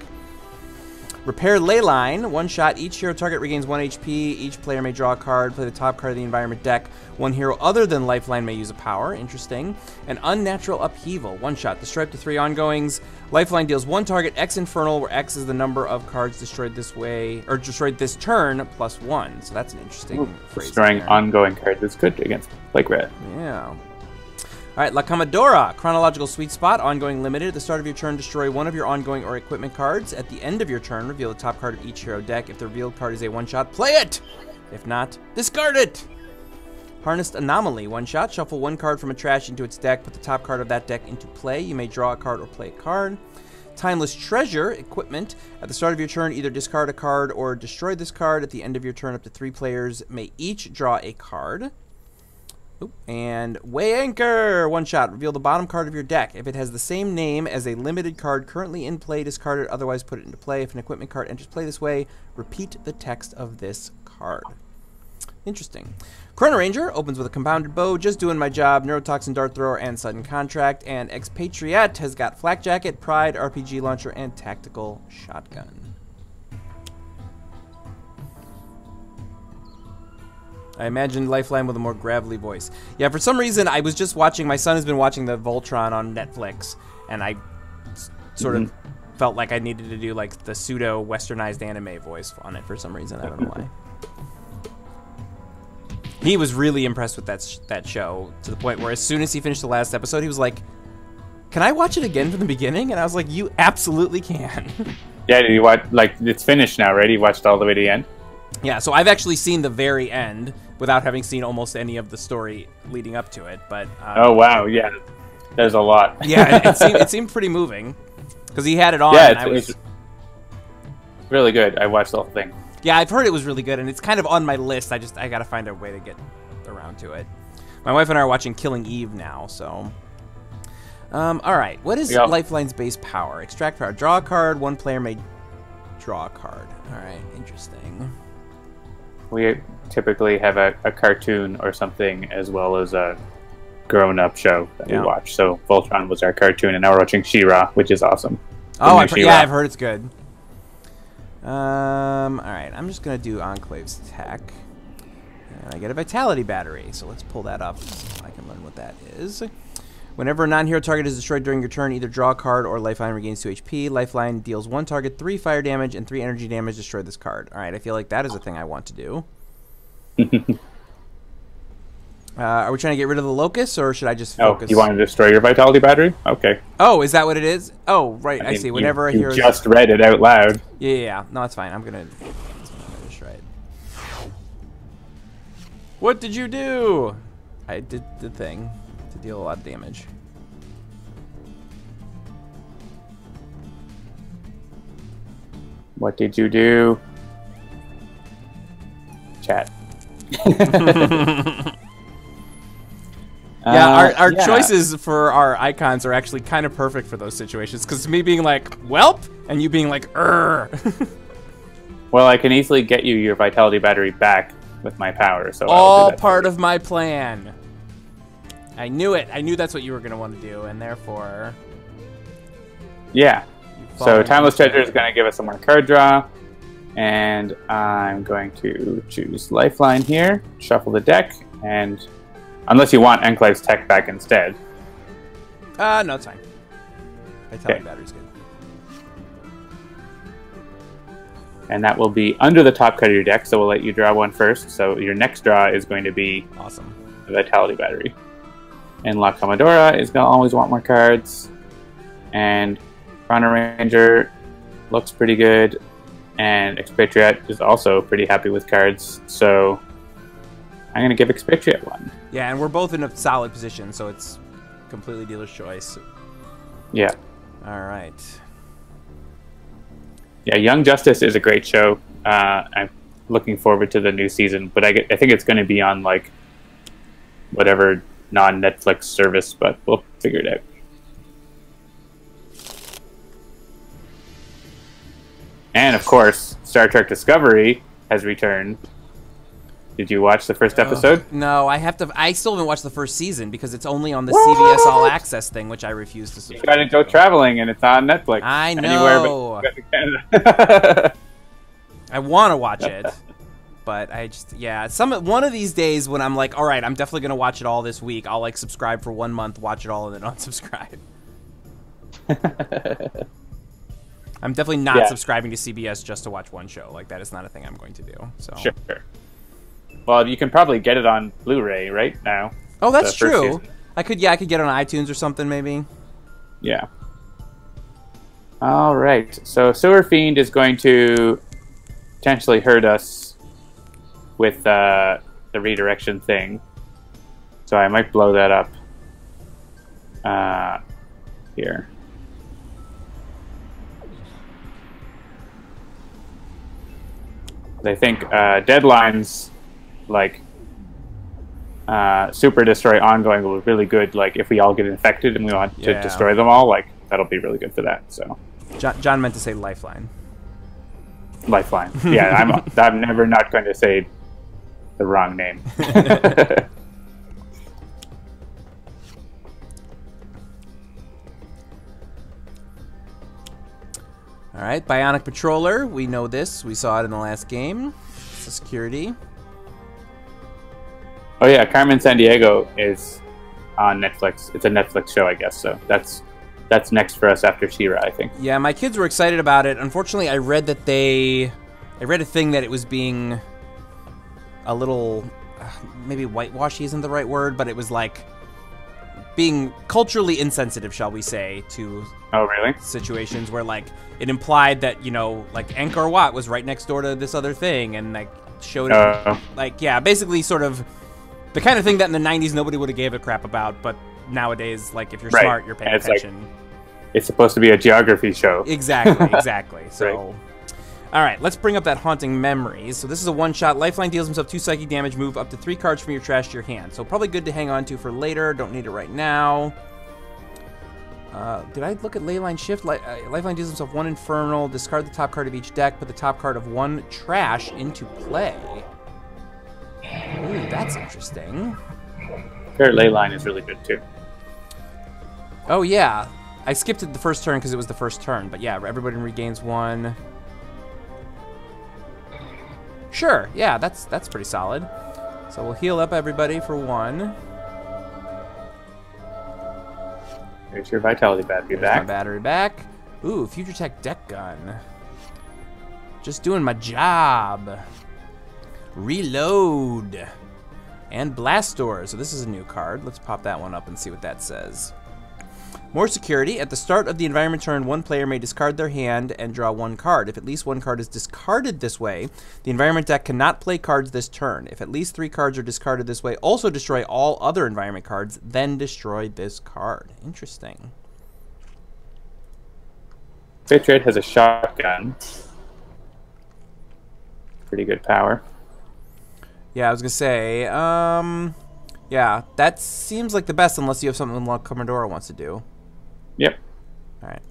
Repair Leyline, 1 shot. Each hero target regains 1 HP. Each player may draw a card. Play the top card of the environment deck. 1 hero other than Lifeline may use a power. Interesting. An Unnatural Upheaval, 1 shot. Destroy up to 3 ongoings. Lifeline deals 1 target X Infernal, where X is the number of cards destroyed this way, or destroyed this turn, plus 1. So that's an interesting phrase. Destroying ongoing cards is good against Playgrat. Yeah. All right, La Comodora, Chronological Sweet Spot, ongoing limited. At the start of your turn, destroy 1 of your ongoing or equipment cards. At the end of your turn, reveal the top card of each hero deck. If the revealed card is a 1-shot, play it! If not, discard it! Harnessed Anomaly, 1 shot. Shuffle 1 card from a trash into its deck. Put the top card of that deck into play. You may draw a card or play a card. Timeless Treasure, Equipment. At the start of your turn, either discard a card or destroy this card. At the end of your turn, up to 3 players may each draw a card. And Weigh Anchor, 1 shot. Reveal the bottom card of your deck. If it has the same name as a limited card currently in play, discard it, otherwise put it into play. If an equipment card enters play this way, repeat the text of this card. Interesting. Chrono-Ranger opens with a compounded bow, just doing my job, neurotoxin dart thrower, and sudden contract. And Expatriette has got flak jacket, pride, RPG launcher, and tactical shotgun. I imagine Llifeline with a more gravelly voice. Yeah, for some reason, I was just watching, my son has been watching the Voltron on Netflix, and I sort of felt like I needed to do like the pseudo-westernized anime voice on it for some reason. I don't know why. He was really impressed with that show, to the point where as soon as he finished the last episode, he was like, "Can I watch it again from the beginning?" And I was like, "You absolutely can." Yeah, did you watch, like, it's finished now, right? You watched all the way to the end? Yeah, so I've actually seen the very end without having seen almost any of the story leading up to it. But oh wow, yeah, there's a lot. Yeah, it seemed pretty moving because he had it on. Yeah, and it's really good. I watched the whole thing. Yeah, I've heard it was really good, and it's kind of on my list. I gotta find a way to get around to it. My wife and I are watching Killing Eve now, so. All right, what is Lifeline's base power? Extract power. Draw a card. One player may draw a card. All right, interesting. We typically have a cartoon or something as well as a grown-up show that we watch. So Voltron was our cartoon, and now we're watching She-Ra, which is awesome. Oh, I've heard it's good. All right, I'm just gonna do Enclave's tech. I get a Vitality Battery, so let's pull that up so I can learn what that is. Whenever a non-hero target is destroyed during your turn, either draw a card or Lifeline regains 2 HP. Lifeline deals 1 target 3 fire damage and 3 energy damage. Destroy this card. All right, I feel like that is a thing I want to do. Are we trying to get rid of the Locust, or should I just focus? Oh, you want to destroy your Vitality Battery? Okay. Oh, is that what it is? Oh, right, I see. Whenever a hero... You just read it out loud. Yeah. No, it's fine. I'm going to destroy it. What did you do? I did the thing. Deal a lot of damage. What did you do? Chat. Yeah, our choices for our icons are actually kind of perfect for those situations, because me being like, "Welp," and you being like, "Urgh." Well, I can easily get you your Vitality Battery back with my power, so all part of my plan. I knew it. I knew that's what you were going to want to do, and therefore... Yeah. So Timeless Treasure is going to give us some more card draw, and I'm going to choose Lifeline here, shuffle the deck, and unless you want Enclave's tech back instead. No, it's fine. Vitality Battery's good. And that will be under the top card of your deck, so we'll let you draw one first. So your next draw is going to be awesome. The Vitality Battery. And La Comodora is going to always want more cards. And Chrono-Ranger looks pretty good. And Expatriette is also pretty happy with cards. So I'm going to give Expatriette one. Yeah, and we're both in a solid position, so it's completely dealer's choice. Yeah. All right. Yeah, Young Justice is a great show. I'm looking forward to the new season. But I think it's going to be on, like, whatever non-Netflix service, but we'll figure it out. And of course, Star Trek Discovery has returned. Did you watch the first episode? No, I have to. I still haven't watched the first season because it's only on the CBS All Access thing, which I refuse to subscribe. You gotta go traveling, and it's on Netflix. I know. Anywhere but Canada. I want to watch it. But I just, one of these days when I'm like, all right, I'm definitely going to watch it all this week, I'll, like, subscribe for 1 month, watch it all, and then unsubscribe. I'm definitely not subscribing to CBS just to watch one show. Like, that is not a thing I'm going to do. So. Sure. Well, you can probably get it on Blu-ray right now. Oh, that's true. I could get it on iTunes or something, maybe. Yeah. All right. So Sewer Fiend is going to potentially hurt us with the redirection thing. So I might blow that up here. I think Deadline's like Super Destroy ongoing will be really good. Like if we all get infected and we want to destroy them all, like that'll be really good for that. So John meant to say Lifeline. Lifeline. Yeah, I'm never not going to say the wrong name. All right, Bionic Patroller. We know this. We saw it in the last game. It's a security. Oh yeah, Carmen Sandiego is on Netflix. It's a Netflix show, I guess. So that's next for us after She-Ra, I think. Yeah, my kids were excited about it. Unfortunately, I read a thing that it was being a little, maybe whitewashy isn't the right word, but it was like being culturally insensitive, shall we say, to situations where like it implied that, you know, like Angkor Wat was right next door to this other thing and like showed it, like, yeah, basically sort of the kind of thing that in the 90s nobody would have gave a crap about, but nowadays, like, if you're smart, you're paying attention. Like, it's supposed to be a geography show. Exactly, exactly. So, all right, let's bring up that Haunting Memories. So this is a one-shot. Lifeline deals himself 2 psychic damage. Move up to 3 cards from your trash to your hand. So probably good to hang on to for later. Don't need it right now. Did I look at Leyline Shift? Lifeline deals himself 1 Infernal. Discard the top card of each deck. Put the top card of 1 trash into play. Ooh, that's interesting. Fair Leyline is really good too. Oh yeah, I skipped it the first turn because it was the first turn. But yeah, everybody regains 1. Sure, yeah, that's pretty solid. So we'll heal up everybody for 1. There's your Vitality battery back. My battery back. Ooh, Future Tech Deck Gun. Just doing my job. Reload. And Blast Door. So this is a new card. Let's pop that one up and see what that says. More security. At the start of the environment turn, one player may discard their hand and draw 1 card. If at least 1 card is discarded this way, the environment deck cannot play cards this turn. If at least 3 cards are discarded this way, also destroy all other environment cards, then destroy this card. Interesting. Expatriette has a shotgun. Pretty good power. Yeah, I was going to say, yeah, that seems like the best unless you have something like Comodora wants to do. Yep. All right.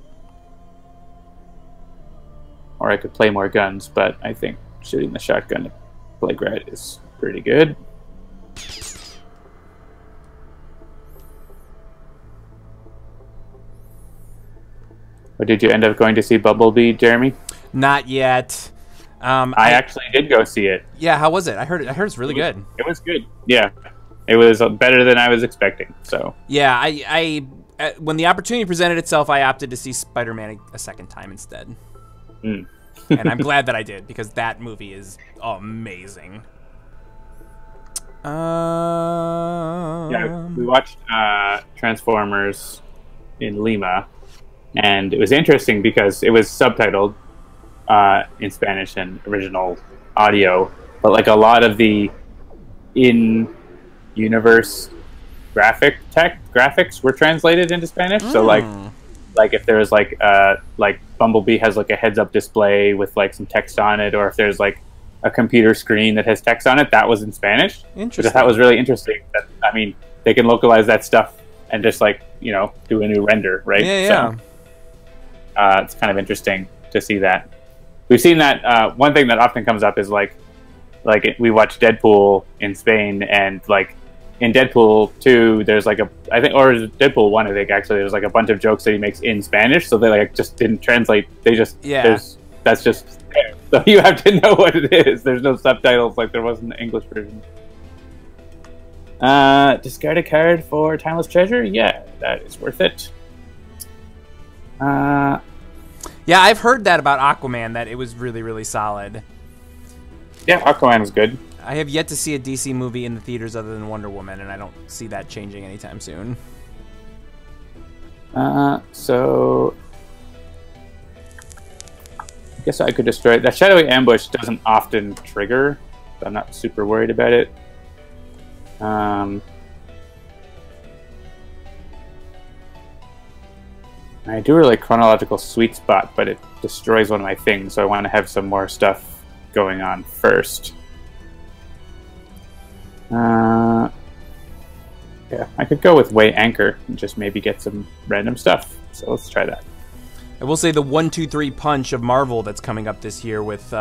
Or I could play more guns, but I think shooting the shotgun to play red is pretty good. Or did you end up going to see Bumblebee, Jeremy? Not yet. I actually did go see it. Yeah, how was it? I heard it's really good. It was good. Yeah. It was better than I was expecting. So yeah, I when the opportunity presented itself, I opted to see Spider-Man a second time instead. And I'm glad that I did because that movie is amazing. Yeah, we watched Transformers in Lima, and it was interesting because it was subtitled in Spanish and original audio, but like a lot of the in-universe graphics were translated into Spanish. So like if there was like Bumblebee has like a heads-up display with like some text on it, or if there's like a computer screen that has text on it, that was in Spanish. Interesting. That was really interesting. That, I mean, they can localize that stuff and just like, you know, do a new render, right? Yeah. So, it's kind of interesting to see that. We've seen that. One thing that often comes up is like we watch Deadpool in Spain, and like in Deadpool 2, there's like or Deadpool 1, I think actually, there's like a bunch of jokes that he makes in Spanish, so they like just didn't translate. They just that's just there. So you have to know what it is. There's no subtitles like there was in the English version. Discard a card for Timeless Treasure. Yeah, that is worth it. Yeah, I've heard that about Aquaman, that it was really, really solid. Yeah, Aquaman was good. I have yet to see a DC movie in the theaters other than Wonder Woman, and I don't see that changing anytime soon. So I guess I could destroy it. That Shadowy Ambush doesn't often trigger, so I'm not super worried about it. I do really like Chronological Sweet Spot, but it destroys one of my things, so I want to have some more stuff going on first. Yeah, I could go with Way Anchor and just maybe get some random stuff. So let's try that. I will say the 1-2-3 punch of Marvel that's coming up this year with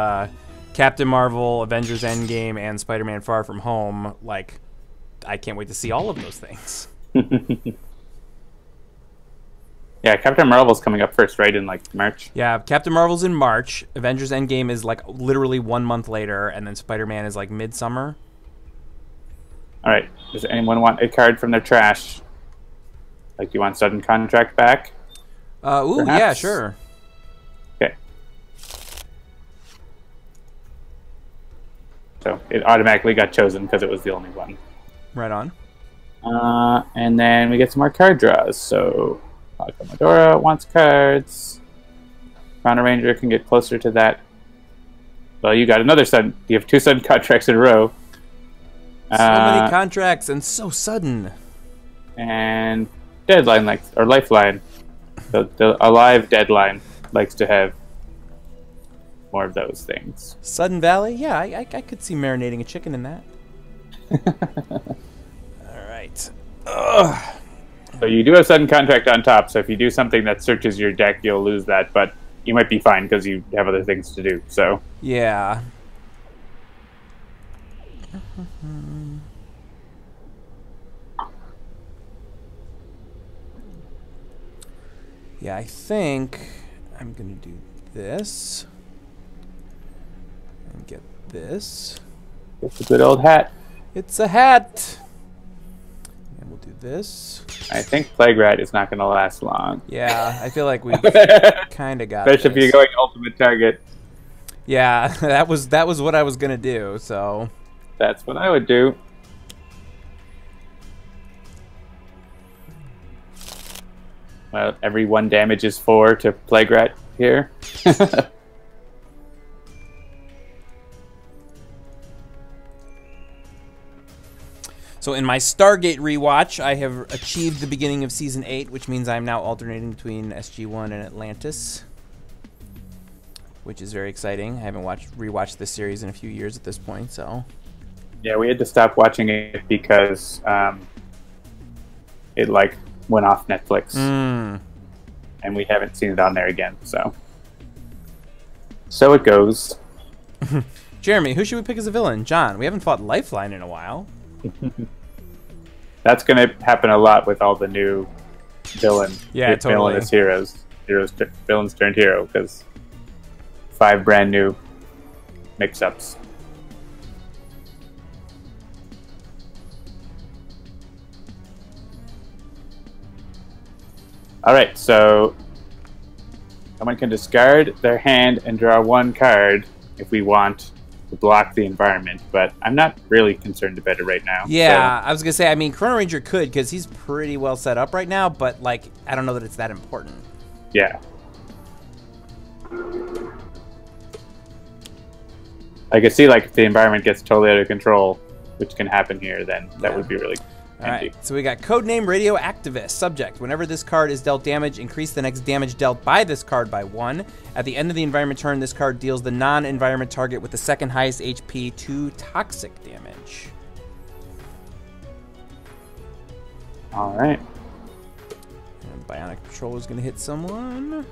Captain Marvel, Avengers Endgame, and Spider-Man Far From Home. Like, I can't wait to see all of those things. Yeah, Captain Marvel's coming up first, right, in like March? Yeah, Captain Marvel's in March. Avengers Endgame is like literally 1 month later, and then Spider-Man is like midsummer. All right. Does anyone want a card from their trash? Like, you want sudden contract back? Ooh, perhaps? Yeah, sure. Okay. So it automatically got chosen because it was the only one. Right on. And then we get some more card draws. So Comodora wants cards. Chrono-Ranger can get closer to that. Well, you got another sudden. You have 2 sudden contracts in a row. So many contracts and so sudden. And Deadline or Lifeline. The Alive Deadline likes to have more of those things. Sudden Valley? Yeah, I could see marinating a chicken in that. All right. Ugh. So you do have sudden contract on top, so if you do something that searches your deck, you'll lose that, but you might be fine because you have other things to do, so. Yeah. Yeah, I think I'm going to do this. And get this. It's a good old hat. It's a hat! And we'll do this. I think Plague Rat is not going to last long. Yeah, I feel like we kind of got Especially if you're going ultimate target. Yeah, that was what I was going to do, so. That's what I would do. Well, every 1 damage is 4 to Plague Rat here. So in my Stargate rewatch, I have achieved the beginning of Season 8, which means I'm now alternating between SG-1 and Atlantis, which is very exciting. I haven't rewatched this series in a few years at this point, so. Yeah, we had to stop watching it because it like went off Netflix, and we haven't seen it on there again. So it goes. Jeremy, who should we pick as a villain? John, we haven't fought Lifeline in a while. That's going to happen a lot with all the new villainous heroes. Villains turned hero, because 5 brand new mix-ups. Alright, so someone can discard their hand and draw 1 card if we want to block the environment, but I'm not really concerned about it right now. Yeah, so. I was going to say, I mean, Chrono-Ranger could, because he's pretty well set up right now, but, like, I don't know that it's that important. Yeah. I could see, like, if the environment gets totally out of control, which can happen here, then that would be really All right, so we got Codename Radioactivist. Subject, whenever this card is dealt damage, increase the next damage dealt by this card by 1. At the end of the environment turn, this card deals the non-environment target with the second highest HP 2 toxic damage. All right. And Bionic Patrol is going to hit someone.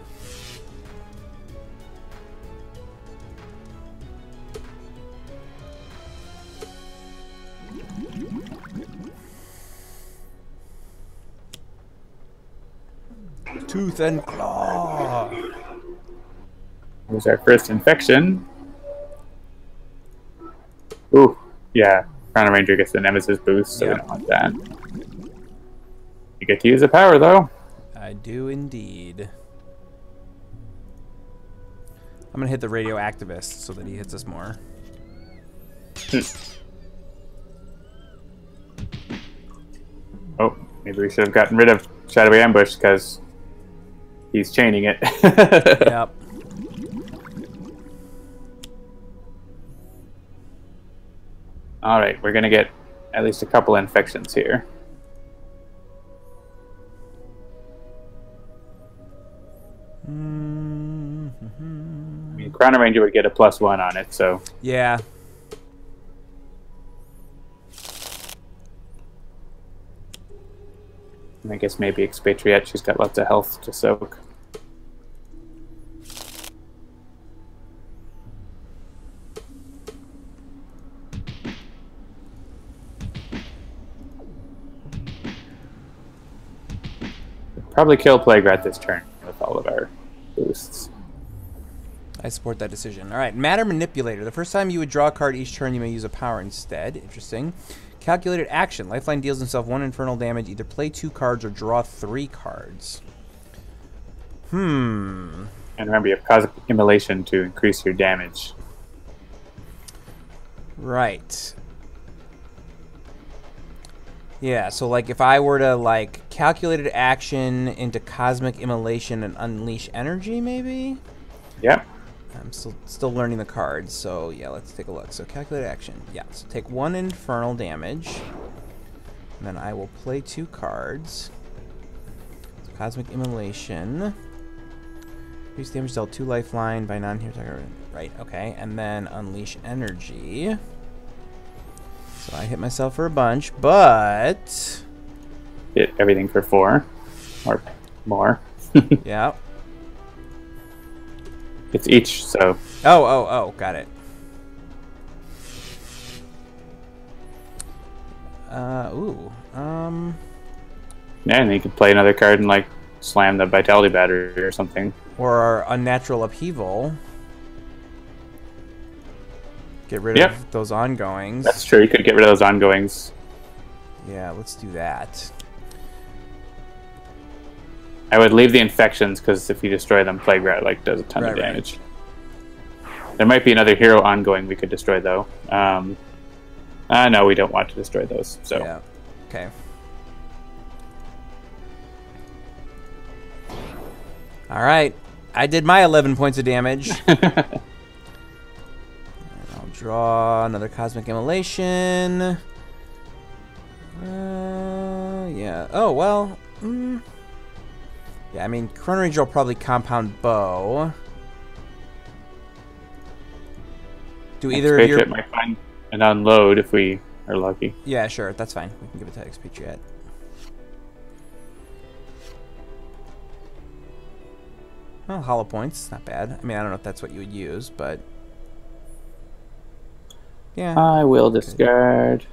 Tooth and Claw. Here's our first infection. Ooh, yeah. Chrono-Ranger gets the Nemesis boost, so we don't want that. You get to use the power, though. I do indeed. I'm going to hit the Radioactivist so that he hits us more. Oh, maybe we should have gotten rid of Shadowy Ambush, because he's chaining it. Yep. Alright, we're going to get at least a couple infections here. I mean, Chrono-Ranger would get a +1 on it, so... Yeah. And I guess maybe Expatriette, she's got lots of health to soak. Probably kill Plague Rat this turn with all of our boosts. I support that decision. All right, Matter Manipulator. The first time you would draw a card each turn, you may use a power instead. Interesting. Calculated action. Lifeline deals himself 1 infernal damage. Either play 2 cards or draw 3 cards. And remember, you have Cosmic Immolation to increase your damage. Right. Yeah, so like if I were to like calculated action into Cosmic Immolation and Unleash Energy, maybe? Yep. I'm still learning the cards, so yeah, let's take a look. So calculated action. Yeah, so take 1 infernal damage. And then I will play 2 cards. So Cosmic Immolation. Increase damage dealt 2 lifeline by non-hero target. Right, okay. And then Unleash Energy. So I hit myself for a bunch, but... Hit everything for 4. Or more. Yeah. It's each, so... Oh, got it. Yeah, and you can play another card and, like, slam the Vitality Battery or something. Or Unnatural Upheaval. Get rid of those ongoings. That's true, you could get rid of those ongoings. Yeah, let's do that. I would leave the infections, because if you destroy them, Plague Rat, like, does a ton of damage. Right. There might be another hero ongoing we could destroy, though. No, we don't want to destroy those, so... Yeah, okay. Alright, I did my 11 points of damage. I'll draw another Cosmic Immolation. Yeah, oh, well... Yeah, I mean, Chrono-Ranger will probably compound Bow. Do either of your... might find an unload if we are lucky. Yeah, sure, that's fine. We can give it to Expatriette. Well, hollow points, not bad. I mean, I don't know if that's what you would use, but... Yeah. I will discard.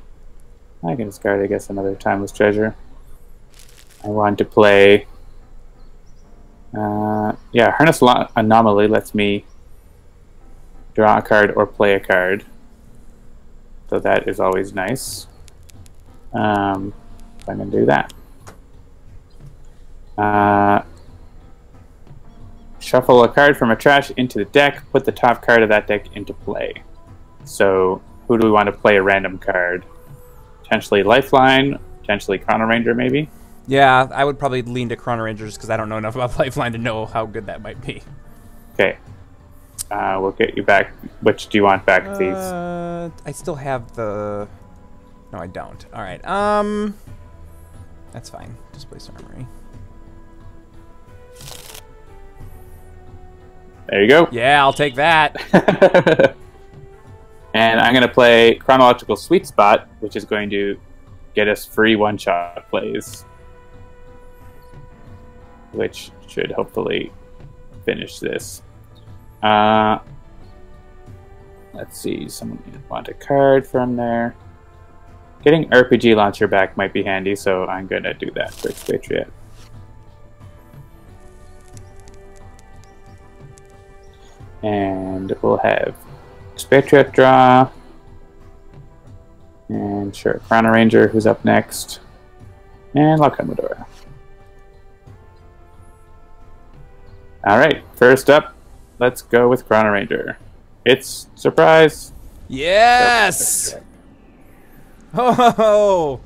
I can discard, I guess, another Timeless Treasure. I want to play... yeah, Harness Anomaly lets me draw a card or play a card. So that is always nice. So I'm going to do that. Shuffle a card from a trash into the deck. Put the top card of that deck into play. So who do we want to play a random card? Potentially Lifeline, potentially Chrono-Ranger maybe? Yeah, I would probably lean to Chrono-Ranger just because I don't know enough about Lifeline to know how good that might be. Okay. We'll get you back. Which do you want back, please? I still have the... No, I don't. Alright, that's fine. Displace Armory. There you go. Yeah, I'll take that. And I'm going to play Chronological Sweet Spot, which is going to get us free one-shot plays. Which should hopefully finish this. Let's see, someone want a card from there. Getting RPG Launcher back might be handy, so I'm going to do that for Expatriette. And we'll have Expatriette draw. And sure, Chrono-Ranger, who's up next. And La Comodora. Alright, first up, let's go with Chrono-Ranger. It's surprise! Yes! Oh!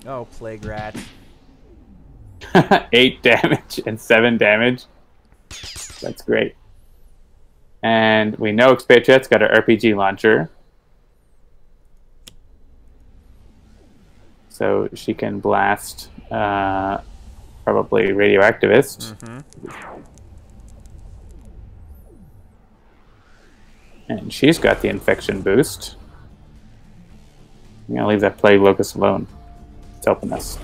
Oh, Plague Rat. 8 damage and 7 damage. That's great. And we know Expatriette's got an RPG launcher. So she can blast probably Radioactivist. And she's got the infection boost. I'm going to leave that Plague Locust alone. It's helping us.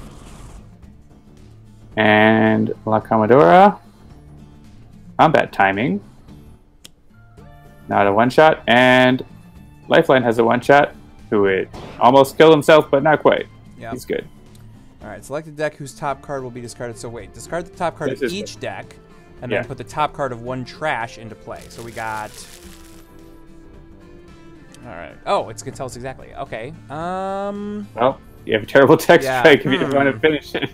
And La Comodora. Combat timing. Not a one-shot. And Llifeline has a one-shot. Who it almost killed himself, but not quite. Yep. He's good. Alright, select a deck whose top card will be discarded. So wait, discard the top card of each deck, and then put the top card of one trash into play. So we got... Alright. Oh, it's going to tell us exactly. Okay. Well, you have a terrible text strike if you don't want to finish it.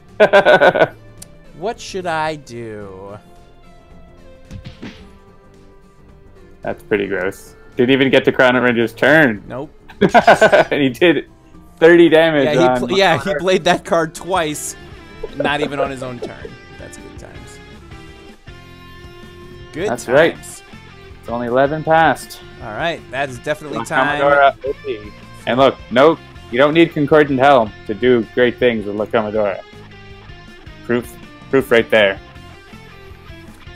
What should I do? That's pretty gross. Didn't even get to Chrono-Ranger's turn. Nope. And he did 30 damage. He played that card twice, not even on his own turn. That's good times. Good That's times. Right. It's only 11 past. All right, that is definitely time. Comodora OP. And look, no, you don't need Concordant Helm to do great things with La Comodora. Proof right there.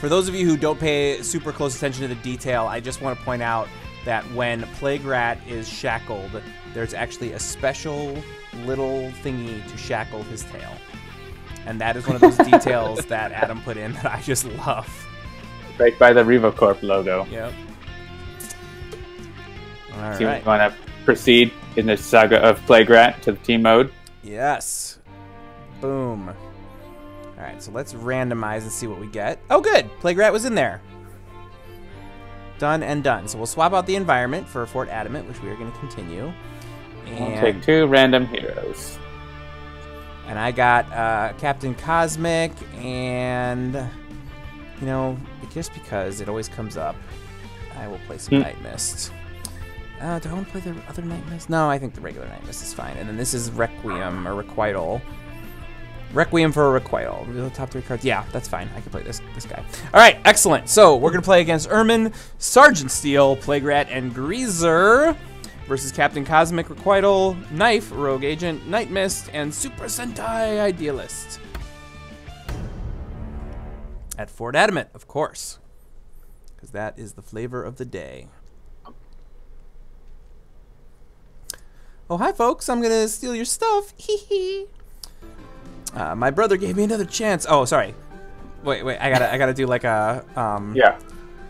For those of you who don't pay super close attention to the detail, I just want to point out that when Plague Rat is shackled, there's actually a special little thingy to shackle his tail. And that is one of those details that Adam put in that I just love. Right by the RevoCorp logo. Yep. All So right. you want to proceed in the saga of Plague Rat to the team mode? Yes. Boom. All right, so let's randomize and see what we get. Oh, good. Plague Rat was in there. Done and done. So we'll swap out the environment for Fort Adamant, which we are going to continue. And I'll take 2 random heroes. And I got Captain Cosmic, and, you know, just because it always comes up, I will play some Nightmist. Do I want to play the other Nightmist? No, I think the regular Nightmist is fine. And then this is Requiem, or Requital. Requiem for a Requital. The top 3 cards. Yeah, that's fine. I can play this guy. All right, excellent. So we're going to play against Ermine, Sergeant Steel, Plague Rat, and Greazer versus Captain Cosmic, Requital, KNYFE, Rogue Agent, Nightmist, and Super Sentai Idealist. At Fort Adamant, of course, because that is the flavor of the day. Oh, hi, folks. I'm going to steal your stuff. Hee hee. My brother gave me another chance. Oh, sorry. Wait. I gotta do like a Yeah.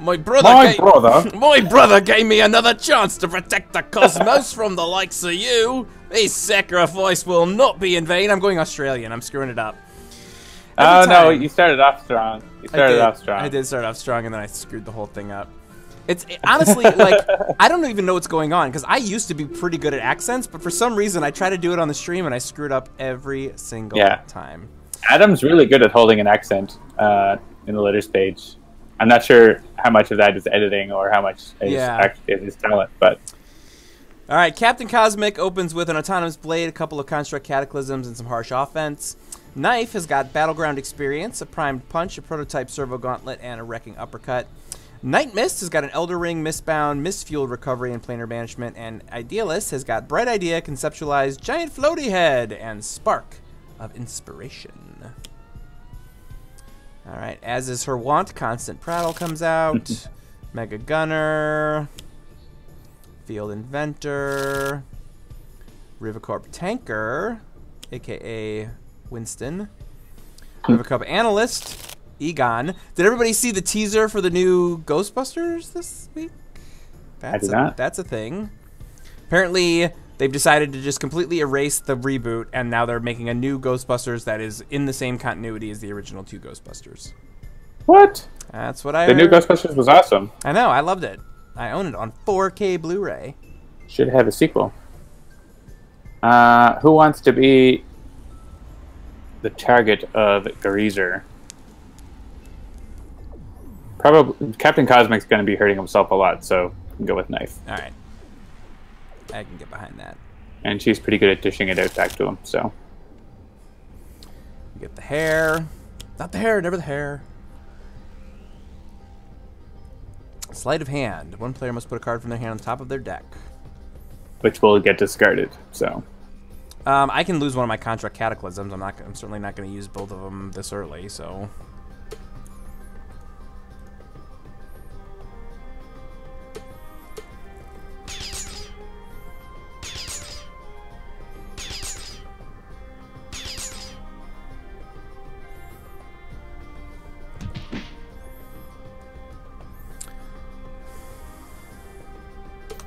My brother gave me another chance to protect the cosmos from the likes of you. His sacrifice will not be in vain. I'm going Australian. I'm screwing it up. Oh no, you started off strong. I did start off strong, and then I screwed the whole thing up. It's honestly, like, I don't even know what's going on, because I used to be pretty good at accents, but for some reason I try to do it on the stream and I screw it up every single time. Adam's really good at holding an accent in the letters page. I'm not sure how much of that is editing or how much is his talent, but... All right, Captain Cosmic opens with an Autonomous Blade, a couple of Construct Cataclysms, and some harsh offense. KNYFE has got Battleground Experience, a Primed Punch, a Prototype Servo Gauntlet, and a Wrecking Uppercut. Nightmist has got an Elder Ring, Mistbound, Mistfueled Recovery, and Planar Banishment, and Idealist has got Bright Idea, Conceptualized, Giant Floaty Head, and Spark of Inspiration. Alright, as is her wont, Constant Prattle comes out, Mega Gunner, Field Inventor, RevoCorp Tanker, aka Winston, RevoCorp Analyst, Egon. Did everybody see the teaser for the new Ghostbusters this week? I did not. That's a thing. Apparently, they've decided to just completely erase the reboot, and now they're making a new Ghostbusters that is in the same continuity as the original 2 Ghostbusters. What? That's what I heard. The new Ghostbusters was awesome. I know, I loved it. I own it on 4K Blu-ray. Should have a sequel. Who wants to be the target of Greazer? Probably Captain Cosmic's going to be hurting himself a lot, so we can go with KNYFE. All right, I can get behind that. And she's pretty good at dishing it out back to him, so. You get the hair. Not the hair, never the hair. Sleight of hand. One player must put a card from their hand on top of their deck. Which will get discarded, so. I can lose one of my Construct Cataclysms. I'm certainly not going to use both of them this early, so.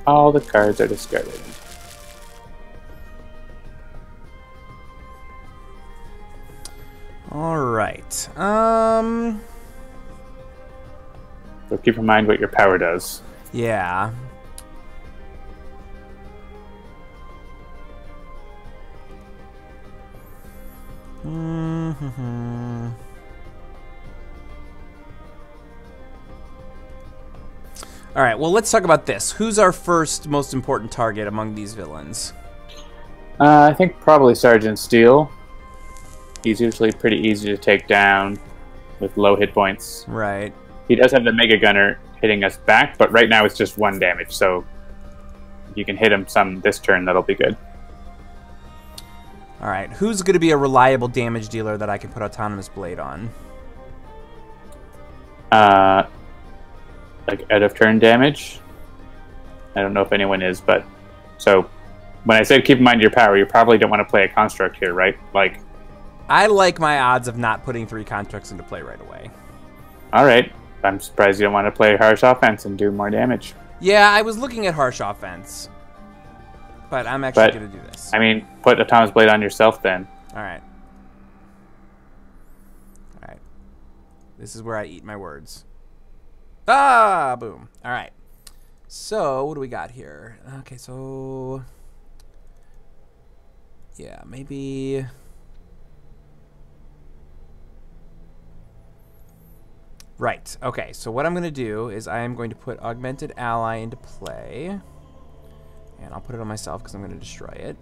all the cards are discarded. All right. So keep in mind what your power does. Yeah. All right, well, let's talk about this. Who's our first most important target among these villains? I think probably Sergeant Steel. He's usually pretty easy to take down with low hit points. Right. He does have the Mega Gunner hitting us back, but right now it's just 1 damage, so if you can hit him some this turn, that'll be good. All right, who's going to be a reliable damage dealer that I can put Autonomous Blade on? Like out of turn damage. I don't know if anyone is, but so when I said keep in mind your power, you probably don't want to play a construct here, right? Like, I like my odds of not putting 3 constructs into play right away. All right, I'm surprised you don't want to play harsh offense and do more damage. Yeah, I was looking at harsh offense, but I'm actually going to do this. I mean, put Autonomous Blade on yourself then. All right. All right. This is where I eat my words. Ah, boom. All right. So, what do we got here? Okay, so... yeah, maybe... right. Okay, so what I'm going to do is I am going to put Augmented Ally into play. And I'll put it on myself because I'm going to destroy it.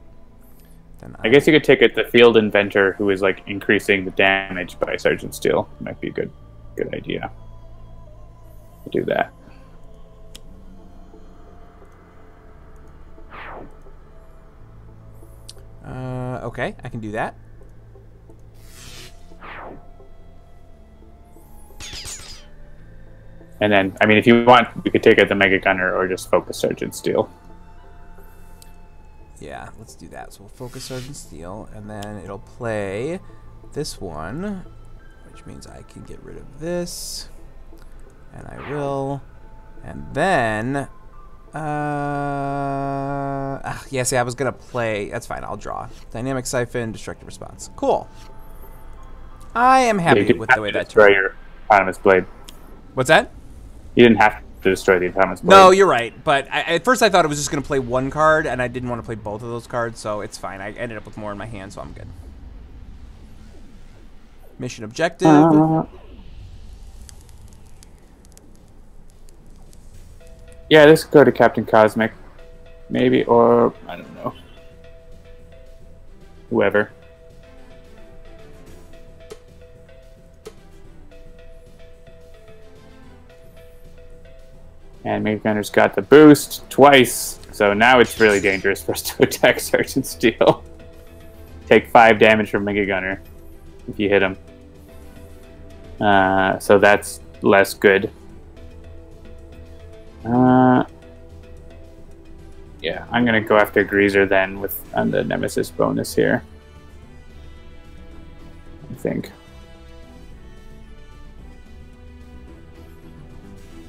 Then I guess you could take it the Field Inventor, who is like increasing the damage by Sergeant Steel. Might be a good idea. Do that. Okay, I can do that. And then, I mean, if you want, you could take out the Mega Gunner or just focus Sergeant Steel. Yeah, let's do that. So we'll focus Sergeant Steel, and then it'll play this one, which means I can get rid of this. And I will. And then... yeah, see, I was going to play... that's fine, I'll draw. Dynamic Siphon, Destructive Response. Cool. I am happy with the way that destroy your Autonomous Blade. What's that? You didn't have to destroy the Autonomous Blade. No, you're right. But at first I thought it was just going to play 1 card, and I didn't want to play both of those cards, so it's fine. I ended up with more in my hand, so I'm good. Mission objective. Yeah, this could go to Captain Cosmic. Maybe, or... I don't know. Whoever. And Mega Gunner's got the boost twice, so now it's really dangerous for us to attack Sergeant Steel. Take 5 damage from Mega Gunner if you hit him. So that's less good. Yeah, I'm gonna go after Greazer then on the Nemesis bonus here. I think.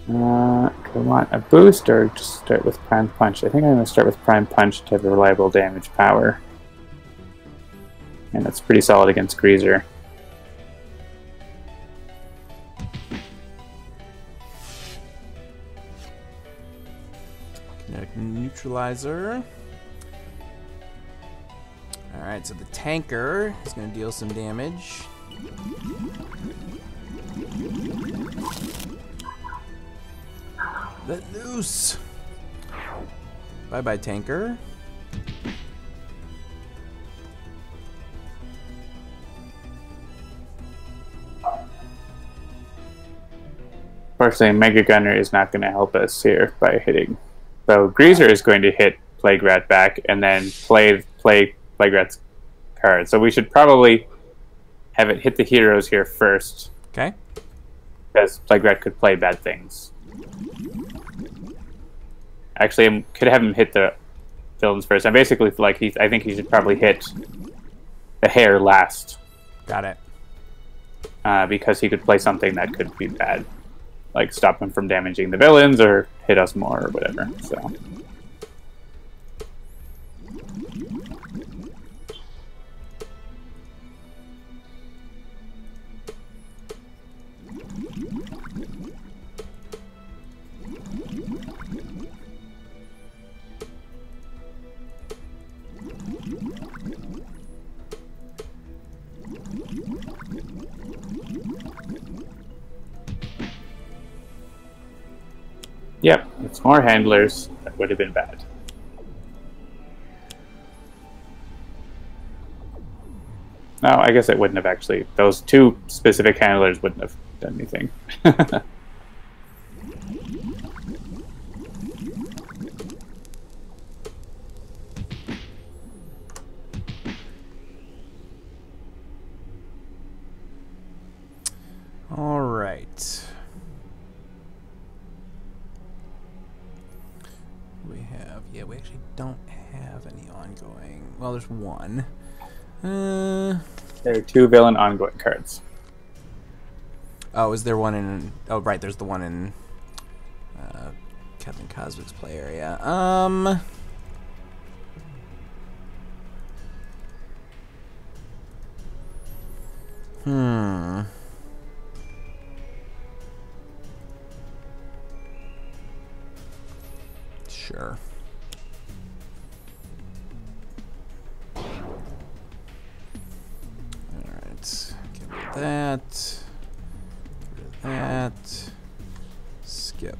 Do I want a boost or just start with Prime Punch? I think I'm gonna start with Prime Punch to have a reliable damage power. And that's pretty solid against Greazer. Kinetic Neutralizer. Alright, so the tanker is going to deal some damage. Let loose! Bye-bye, tanker. Unfortunately, Mega Gunner is not going to help us here by hitting. So Greazer is going to hit Plague Rat back and then play Plague Rat's card. So we should probably have it hit the heroes here first. Okay. Because Plague Rat could play bad things. Actually, I could have him hit the villains first. I'm basically like I think he should probably hit the hair last. Got it. Because he could play something that could be bad. Like stop him from damaging the villains or hit us more or whatever. So Yep, it's more handlers. That would have been bad. No, I guess it wouldn't have actually. Those two specific handlers wouldn't have done anything. All right. We have, yeah, we actually don't have any ongoing. Well, there's one. There are 2 villain ongoing cards. Oh, is there one in? Oh, right. There's the one in Captain Cosmic's play area. Sure. Alright. Get rid of that. Get rid of that. Skip.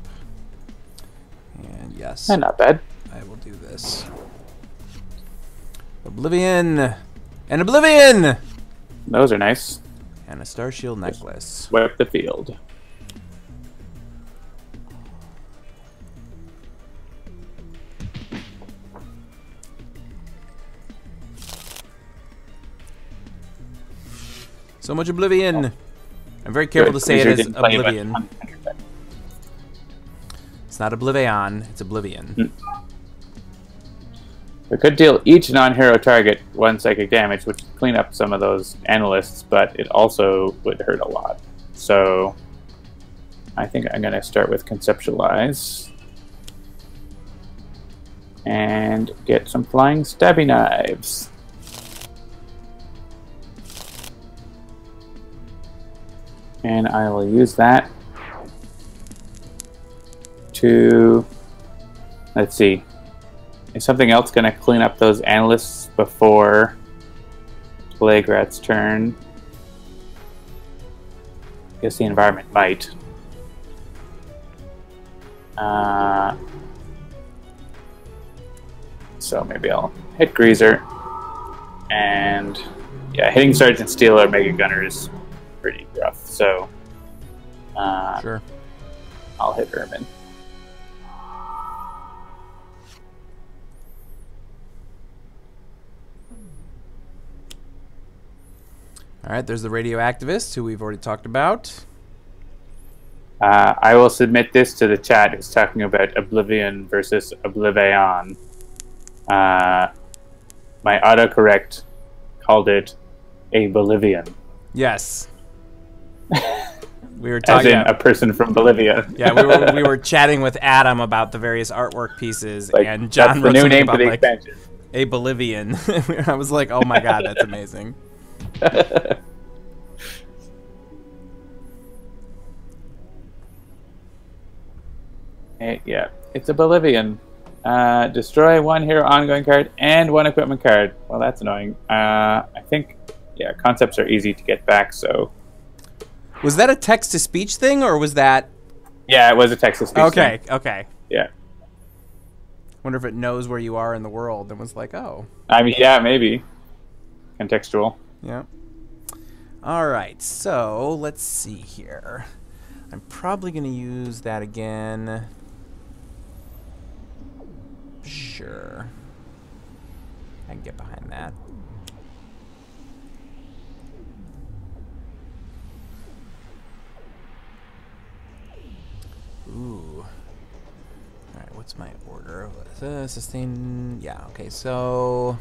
And yes. Not bad. I will do this. Oblivion! And Oblivion! Those are nice. And a Star Shield necklace. Wipe the field. So much Oblivion. I'm very careful to say it as Oblivion. It's not OblivAeon, it's Oblivion. We could deal each non-hero target 1 psychic damage, which would clean up some of those analysts, but it also would hurt a lot. So I think I'm going to start with Conceptualize and get some flying stabby knives. And I will use that to, let's see, is something else going to clean up those analysts before Plague Rat's turn? I guess the environment might. So maybe I'll hit Greazer. And yeah, hitting Sergeant Steel or Mega Gunner is pretty rough. So sure. I'll hit Ermine. Alright, there's the radioactivist, who we've already talked about. I will submit this to the chat who's talking about Oblivion versus OblivAeon. My autocorrect called it a Bolivian. Yes. We were talking as in a person from Bolivia. Yeah, we were chatting with Adam about the various artwork pieces, like, and John that's the new name about, for the like, expansion. A Bolivian. I was like, oh my god, that's amazing. Yeah, it's a Bolivian. Destroy 1 hero ongoing card and 1 equipment card. Well, that's annoying. I think, yeah, concepts are easy to get back, so... Was that a text-to-speech thing, or was that... Yeah, it was a text-to-speech thing. Okay. Yeah. Wonder if it knows where you are in the world and was like, oh. I mean, yeah, maybe. Contextual. Yeah. Alright, so let's see here. I'm probably going to use that again. Sure. I can get behind that. Ooh. Alright, what's my order? Sustain... Yeah, okay, so...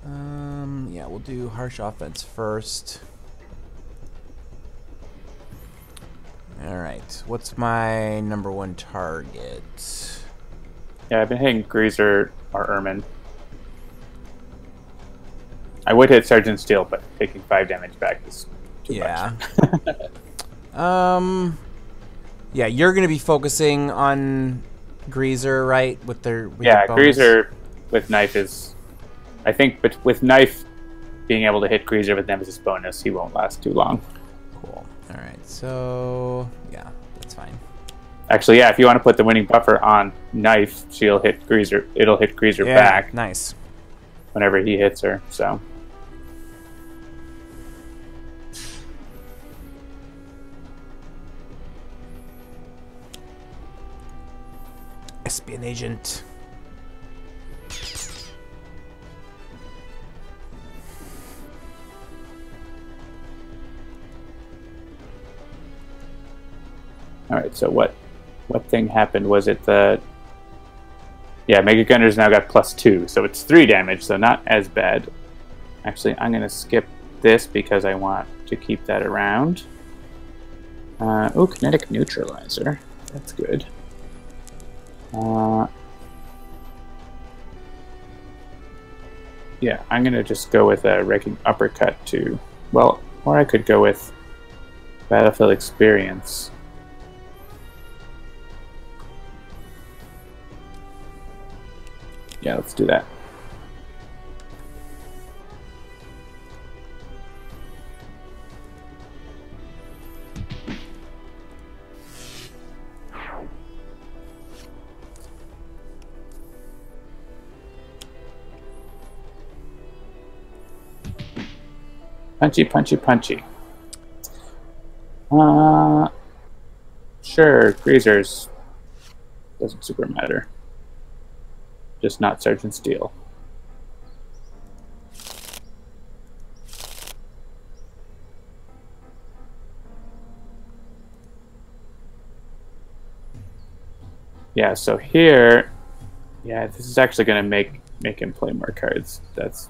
yeah, we'll do Harsh Offense first. Alright, what's my #1 target? Yeah, I've been hitting Greazer or Ermine. I would hit Sergeant Steel, but taking 5 damage back is too much. Yeah, you're going to be focusing on Greazer, right? With their Greazer with Knife is... I think but with Knife being able to hit Greazer with Nemesis bonus, he won't last too long. Cool. Alright, so... yeah, that's fine. Actually, yeah, if you want to put the winning buffer on KNYFE, she'll hit Greazer. It'll hit Greazer back. Nice. Whenever he hits her, so. Espion agent. All right, so what thing happened? Was it the... Yeah, Mega Gunner's now got +2, so it's 3 damage, so not as bad. Actually, I'm going to skip this because I want to keep that around. Oh, Kinetic Neutralizer. That's good. Yeah, I'm going to just go with a Wrecking Uppercut to... Well, or I could go with Battlefield Experience. Yeah, let's do that. Punchy, punchy, punchy. Sure, Greazers. Doesn't super matter. Just not Sergeant Steel. Yeah, so here, yeah, this is actually going to make him play more cards. That's...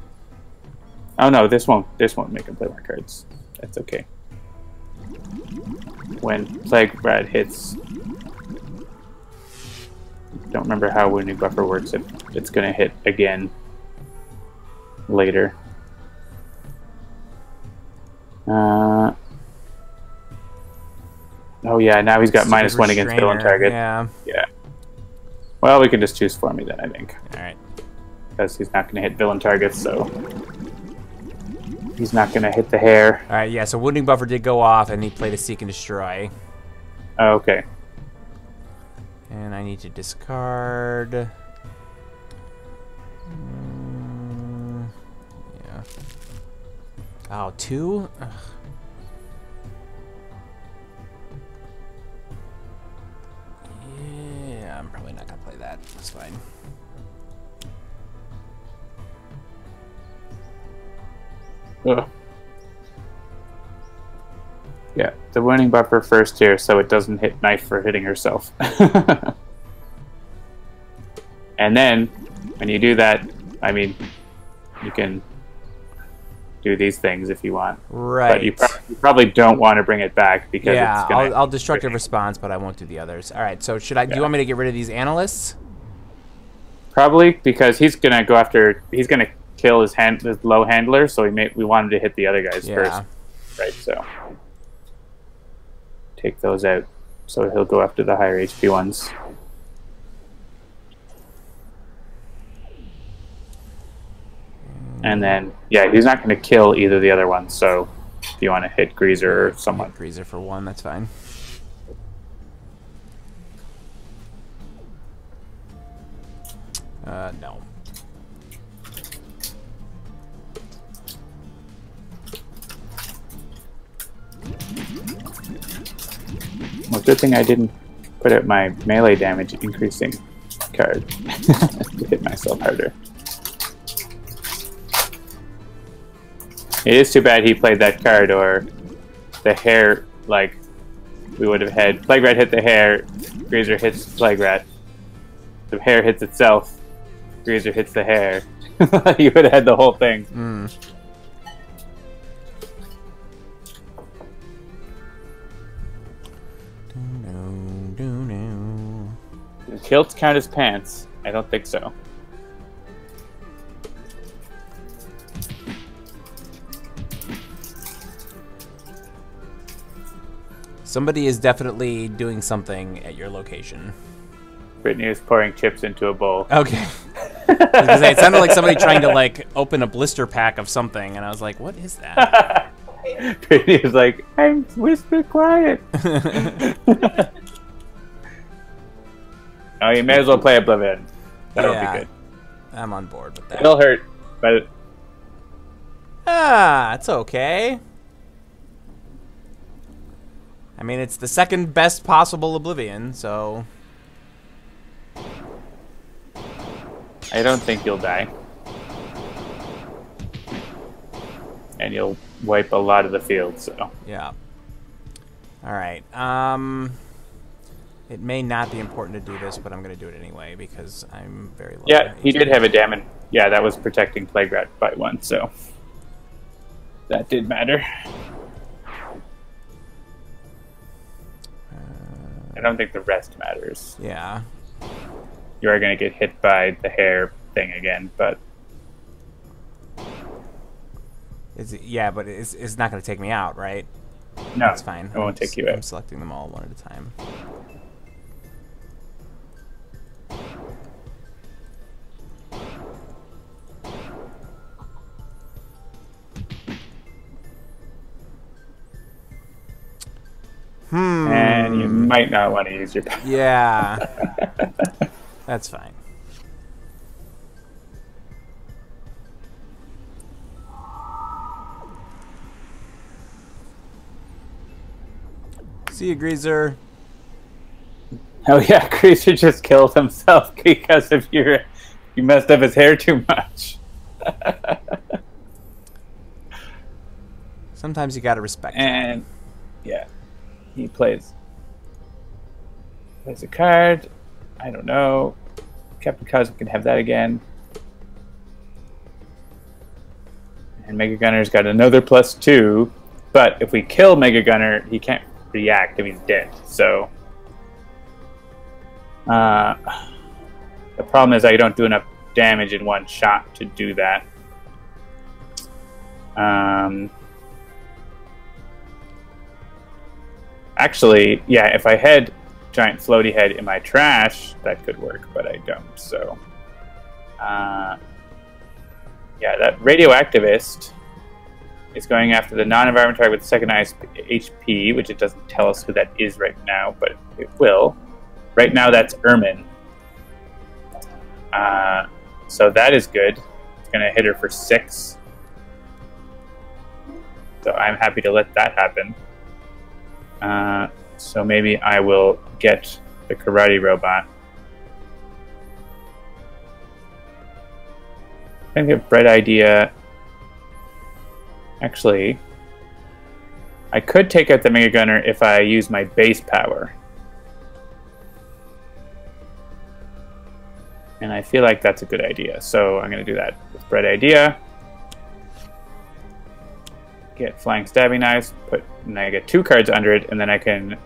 Oh no, this won't make him play more cards. That's okay. When Plague Rat hits, don't remember how wounding buffer works. It's going to hit again later. Oh yeah, now he's got -1 against villain target. Yeah. Yeah. Well, we can just choose for me then, I think. All right. Because he's not going to hit villain targets, so he's not going to hit the hair. All right. Yeah. So wounding buffer did go off, and he played a Seek and Destroy. Oh, okay. And I need to discard. Yeah. Oh, 2? Ugh. Yeah, I'm probably not going to play that. That's fine. Ugh. Yeah, the winning buffer first here, so it doesn't hit KNYFE for hitting herself. And then, when you do that, I mean, you can do these things if you want. Right. But you probably don't want to bring it back because it's going to... I'll Destructive Response, but I won't do the others. All right, so should I? Do you want me to get rid of these Analysts? Probably, because he's going to go after... He's going to kill his low handler, so we want him to hit the other guys first. Right, so... Take those out, so he'll go after the higher HP ones. And then, yeah, he's not going to kill either of the other ones, so if you want to hit Greazer or someone. Hit Greazer for 1, that's fine. No. Well, good thing I didn't put out my melee damage increasing card to hit myself harder. It is too bad he played that card, or the hair, like, we would have had Plague Rat hit the hair, Greazer hits Plague Rat. The hair hits itself, Greazer hits the hair. You would have had the whole thing. Mm. Do kilts count as pants? I don't think so. Somebody is definitely doing something at your location. Brittany is pouring chips into a bowl. Okay. I was gonna say, it sounded like somebody trying to like open a blister pack of something, and I was like, "What is that?" Brittany is like, "I'm whisper quiet." Oh, you may as well play OblivAeon. That'll be good. I'm on board with that. It'll hurt, but... It's okay. I mean, it's the second best possible OblivAeon, so... I don't think you'll die. And you'll wipe a lot of the field, so... Yeah. Alright, it may not be important to do this, but I'm going to do it anyway, because I'm very low. Yeah, he did have a Adamant. Yeah, that was protecting Plague Rat by 1, so... That did matter. I don't think the rest matters. Yeah. You are going to get hit by the hair thing again, but... Yeah, but it's not going to take me out, right? No, that's fine. It won't take you out. I'm selecting them all one at a time. And you might not want to use your power. Yeah. That's fine. See you, Greazer. Oh yeah, Greazer just killed himself because of you messed up his hair too much. Sometimes you gotta respect. And yeah, he plays a card. I don't know. Captain Cosmic can have that again. And Mega Gunner's got another +2. But if we kill Mega Gunner, he can't react if he's dead. So the problem is I don't do enough damage in one shot to do that. Actually, yeah, if I had giant floaty head in my trash, that could work, but I don't. So yeah, that radioactivist is going after the non-environment target with the second highest HP, which it doesn't tell us who that is right now, but it will. Right now, that's Ermine. So that is good. It's going to hit her for 6. So I'm happy to let that happen. So maybe I will get the karate robot. I think a bright idea. Actually, I could take out the Mega Gunner if I use my base power. And I feel like that's a good idea. So I'm going to do that with bright idea. Get flying stabbing knives, and I get 2 cards under it, and then I can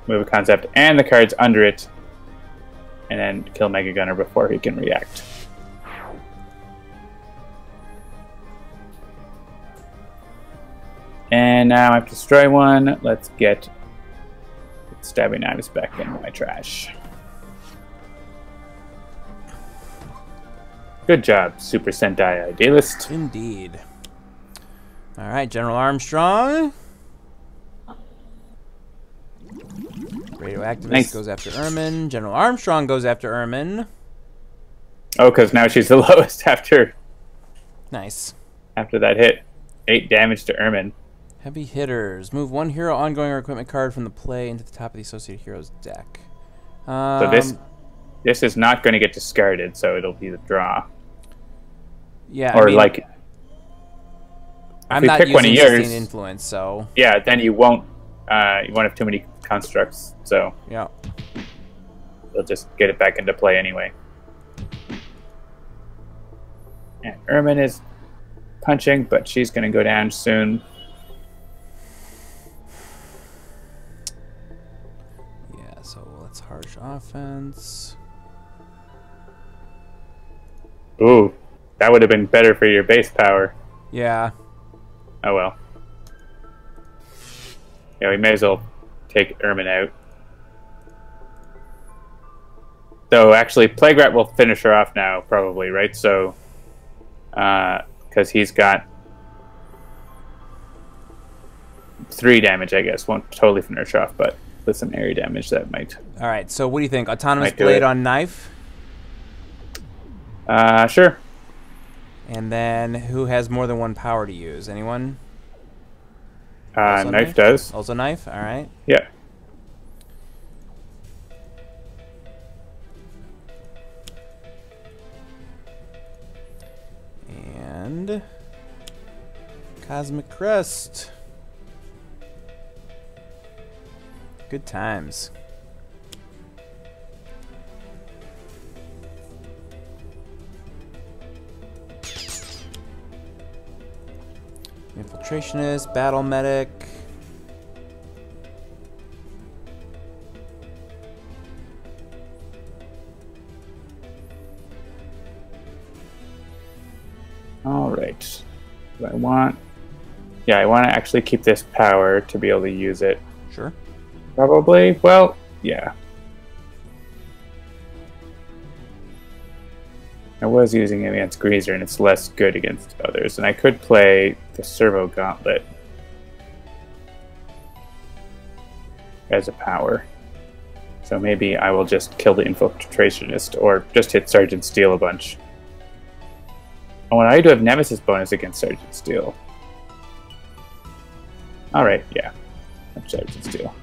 move a concept and the cards under it, and then kill Mega Gunner before he can react. And now I have to destroy one. Let's get stabbing knives back in my trash. Good job, Super Sentai Idealist. Indeed. All right, General Armstrong. Radioactivist goes after Ermine. General Armstrong goes after Ermine. Oh, because now she's the lowest after. Nice. After that hit, 8 damage to Ermine. Heavy hitters. Move 1 hero ongoing or equipment card from the play into the top of the associated hero's deck. So this is not going to get discarded, so it'll be the draw. Yeah. Or I mean, like, I'm not using sustained influence, so yeah, then you won't have too many constructs. So yeah, we'll just get it back into play anyway. And Ermine is punching, but she's going to go down soon. Yeah, so let's harsh offense. Ooh, that would have been better for your base power. Yeah. Oh well. Yeah, we may as well take Ermine out. So actually, Plague Rat will finish her off now, probably, right? So, because he's got 3 damage, I guess. Won't totally finish her off, but with some area damage that might. All right. So what do you think? Autonomous Might do blade it. on knife, Sure. and then who has more than one power to use? Anyone? Also Knife does. Also knife. All right. Yeah. And Cosmic Crest. Good times. Infiltrationist, Battle Medic. All right. Do I want? Yeah, I want to actually keep this power to be able to use it. Sure. Probably. Well, yeah. I was using it against Greazer, and it's less good against others. And I could play the Servo Gauntlet as a power. So maybe I will just kill the Infiltrationist, or just hit Sergeant Steel a bunch. Oh, and I do have Nemesis bonus against Sergeant Steel. Alright, yeah. Sergeant Steel.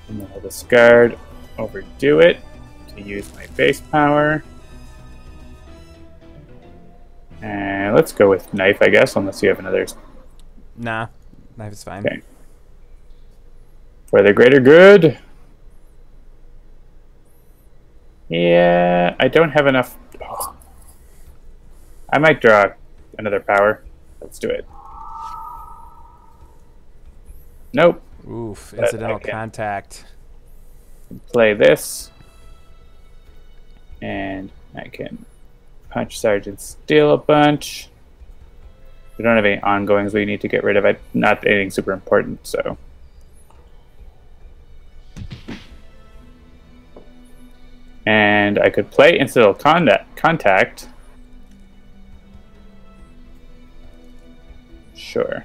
And then I'll discard, overdo it to use my base power. And let's go with knife, I guess, unless you have another. Nah, knife is fine. Okay. For the greater good. Yeah, I don't have enough. Oh. I might draw another power. Let's do it. Nope. Oof, But incidental I can contact. play this. And I can punch Sergeant Steel a bunch. We don't have any ongoings we need to get rid of. Not anything super important, so. And I could play Incidental Contact. Sure.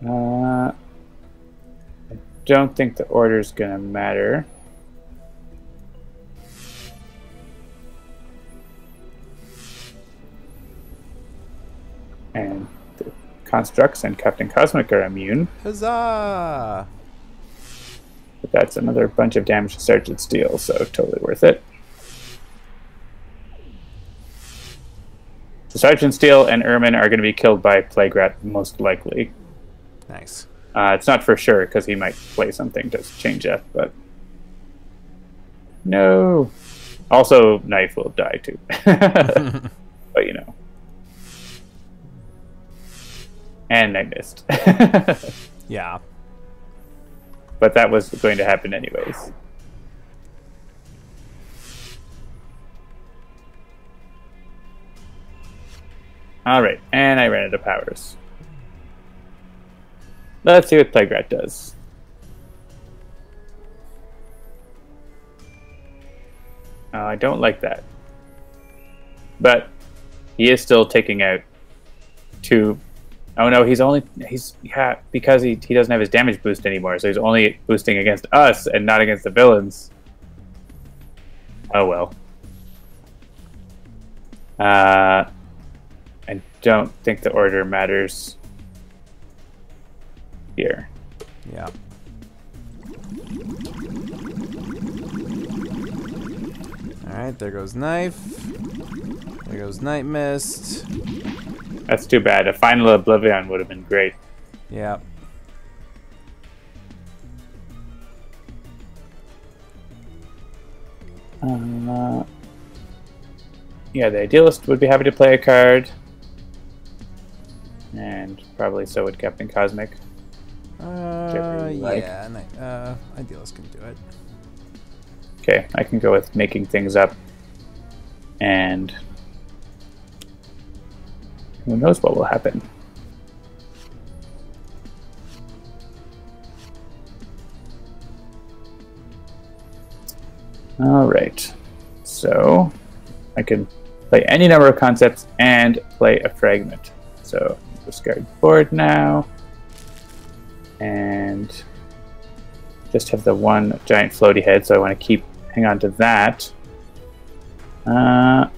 I don't think the order's gonna matter. And the Constructs and Captain Cosmic are immune. Huzzah! But that's another bunch of damage to Sergeant Steel, so totally worth it. So Sergeant Steel and Ermine are going to be killed by Plague Rat, most likely. Nice. It's not for sure, because he might play something to change that, but... No! Also, Knife will die, too. But, you know. And Nightmist. Yeah. But that was going to happen anyways. Alright, and I ran out of powers. Let's see what Plague Rat does. I don't like that. But he is still taking out two. Oh no, yeah, because he doesn't have his damage boost anymore, so he's only boosting against us and not against the villains. Oh well. I don't think the order matters here. Yeah. Alright, there goes Knife. There goes Nightmist. That's too bad. A final OblivAeon would have been great. Yeah. Yeah, the Idealist would be happy to play a card. And probably so would Captain Cosmic. Yeah, Idealist can do it. Okay, I can go with making things up. And who knows what will happen. Alright, so I can play any number of concepts and play a fragment. So discard board now. And just have the one giant floaty head, so I want to hang on to that. Yeah,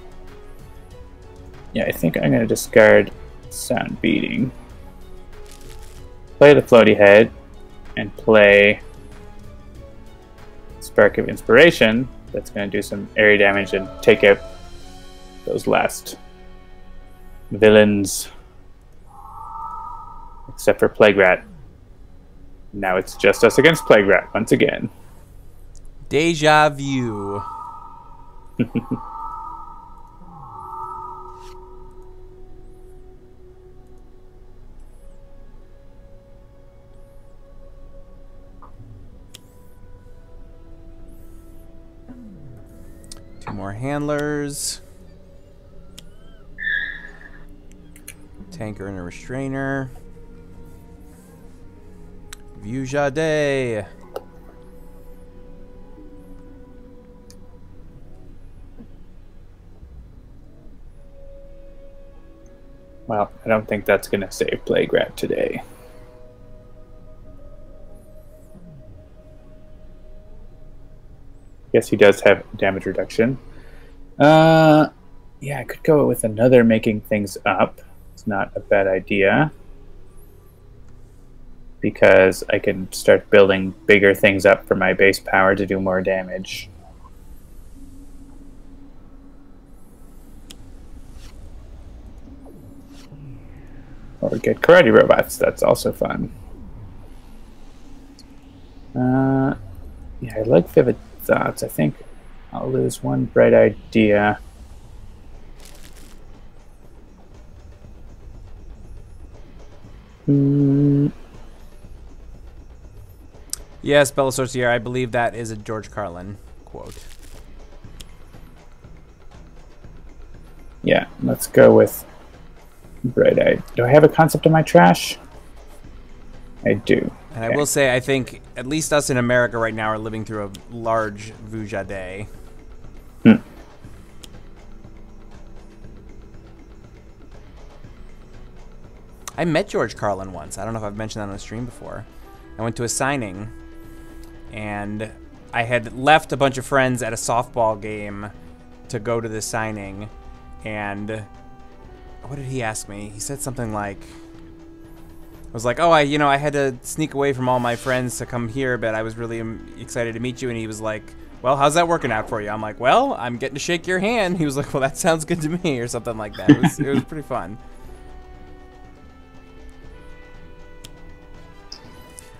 I think I'm going to discard Sound Beating. Play the floaty head and play Spark of Inspiration. That's going to do some area damage and take out those last villains. Except for Plague Rat. Now it's just us against Plague Rat once again. Deja vu. Two more handlers. Tanker and a restrainer. Vujade. Well, I don't think that's going to save Plague Rat today. Yes, he does have damage reduction. Yeah, I could go with another making things up. It's not a bad idea. Because I can start building bigger things up for my base power to do more damage. Or get karate robots, that's also fun. Yeah, I like Vivid Thoughts. I think I'll lose one bright idea. Yes, Bella Sorcier, I believe that is a George Carlin quote. Yeah, let's go with Bright Eye. Do I have a concept in my trash? I do. And okay. I will say, I think at least us in America right now are living through a large Vujade. I met George Carlin once. I don't know if I've mentioned that on the stream before. I went to a signing, and I had left a bunch of friends at a softball game to go to this signing, and what did he ask me? He said something like, I was like, oh, I had to sneak away from all my friends to come here, but I was really excited to meet you. And he was like, well, how's that working out for you? I'm like, well, I'm getting to shake your hand. He was like, well, that sounds good to me, or something like that. It was pretty fun.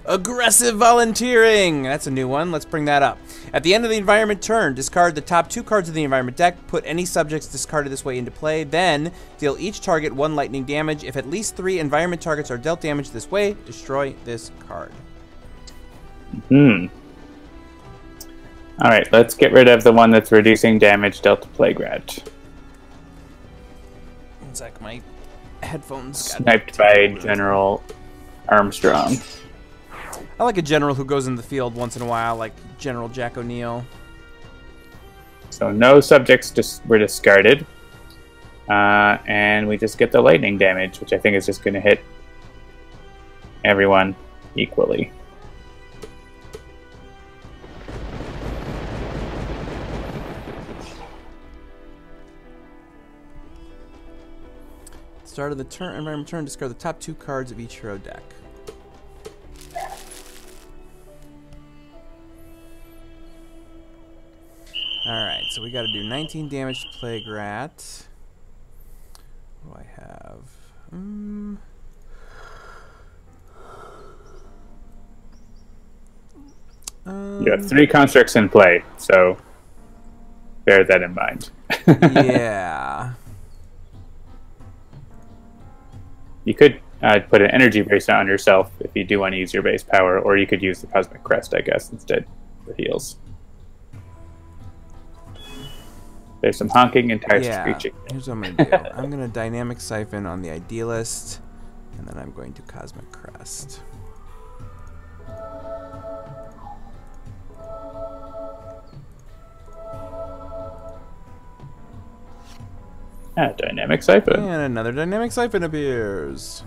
Aggressive volunteering. That's a new one. Let's bring that up. At the end of the environment turn, discard the top 2 cards of the environment deck. Put any subjects discarded this way into play. Then deal each target 1 lightning damage. If at least 3 environment targets are dealt damage this way, destroy this card. All right, let's get rid of the one that's reducing damage dealt to Plague Rat. One sec, my headphones got sniped by General Armstrong. I like a general who goes in the field once in a while, like General Jack O'Neill. So no subjects were discarded. And we just get the lightning damage, which I think is just going to hit everyone equally. Start of the environment turn, discard the top 2 cards of each hero deck. Alright, so we got to do 19 damage to Plague Rat. What do I have? You have 3 constructs in play, so bear that in mind. Yeah. You could put an energy bracelet on yourself if you do want to use your base power, or you could use the Cosmic Crest, I guess, instead for heals. There's some honking and tires screeching. Here's what I'm going to do. I'm going to Dynamic Siphon on the Idealist, and then I'm going to Cosmic Crest. Ah, dynamic siphon. And another dynamic siphon appears.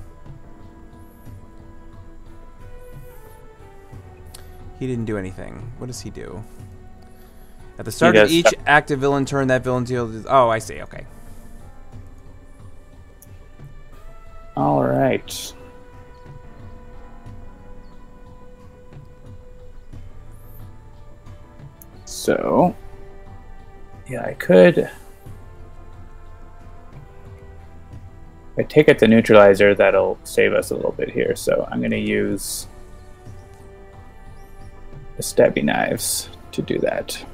He didn't do anything. What does he do? At the start of each active villain turn, that villain deals... Oh, I see. Okay. All right. So, yeah, I could... If I take it to neutralizer, that'll save us a little bit here. So I'm going to use the stabby knives to do that.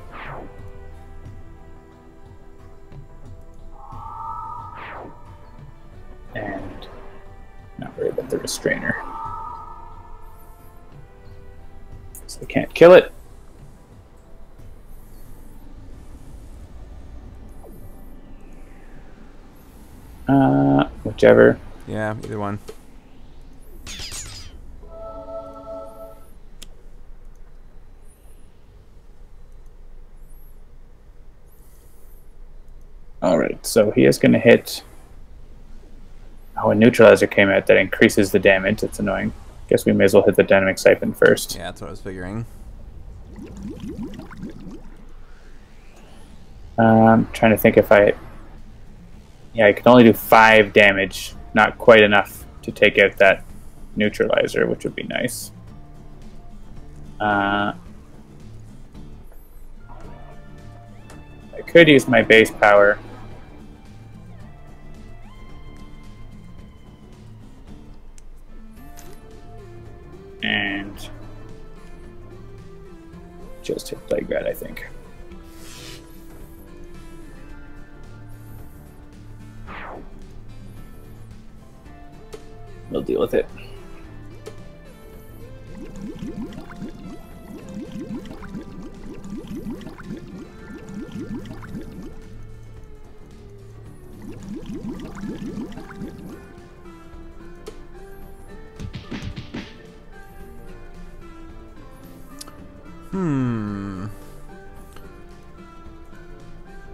And not worry about the restrainer. So I can't kill it. Whichever. Yeah, either one. Alright, so he is going to hit... Oh, a neutralizer came out that increases the damage. That's annoying. Guess we may as well hit the dynamic siphon first. Yeah, that's what I was figuring. Trying to think if I... Yeah, I can only do 5 damage. Not quite enough to take out that neutralizer, which would be nice. I could use my base power. And just hit Plague Rat, I think. We'll deal with it.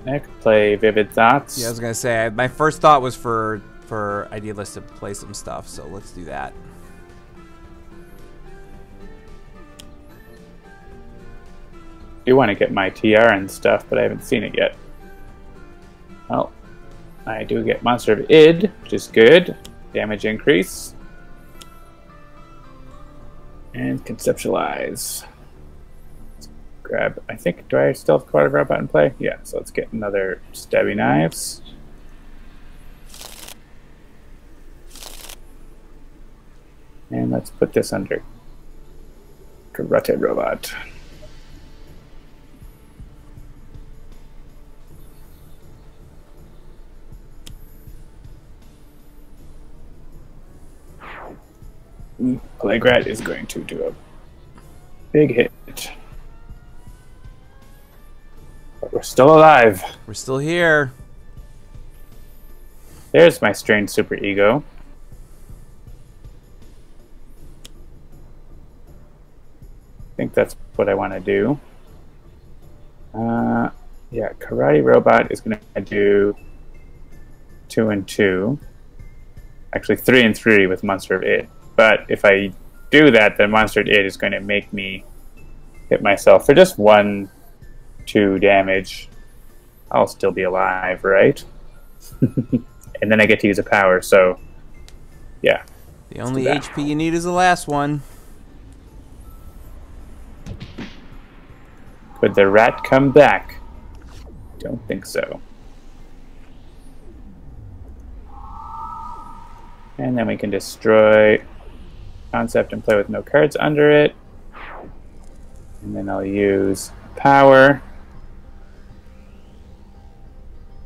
I could play Vivid Thoughts. Yeah, I was gonna say my first thought was for Idealist to play some stuff, so let's do that. I do want to get my TR and stuff, but I haven't seen it yet. Well, I do get Monster of Id, which is good. Damage increase. And Conceptualize. Let's grab, I think, do I still have Quad Robot in play? Yeah, so let's get another Stabby Knives. And let's put this under Karate Robot. Plague Rat is going to do a big hit. But we're still alive. We're still here. There's my strange super ego. I think that's what I want to do. Yeah, Karate Robot is going to do 2 and 2. Actually, 3 and 3 with Monster of Id. But if I do that, then Monster of Id is going to make me hit myself for just 1, 2 damage. I'll still be alive, right? And then I get to use a power, so yeah. The only HP you need is the last one. Could the rat come back? Don't think so. And then we can destroy Concept and play with no cards under it. And then I'll use power.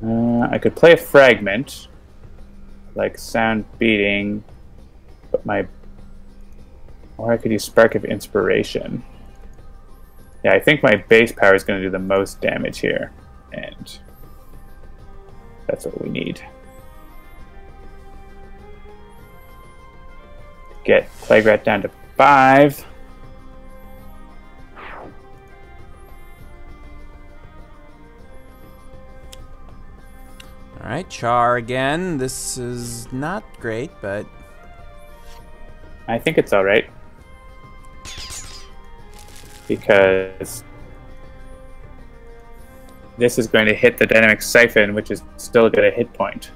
I could play a fragment, like Sound Beating, but or I could use Spark of Inspiration. Yeah, I think my base power is going to do the most damage here, and that's what we need. Get Plague Rat down to 5. All right, Char again. This is not great, but I think it's all right. Because this is going to hit the dynamic siphon, which is still got a hit point.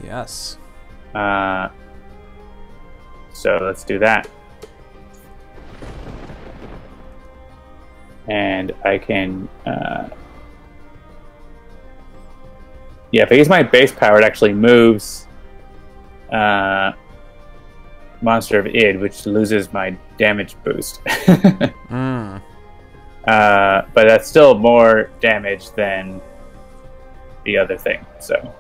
yes. So let's do that. And I can... yeah, if I use my base power, it actually moves Monster of Id, which loses my damage boost. But that's still more damage than the other thing. So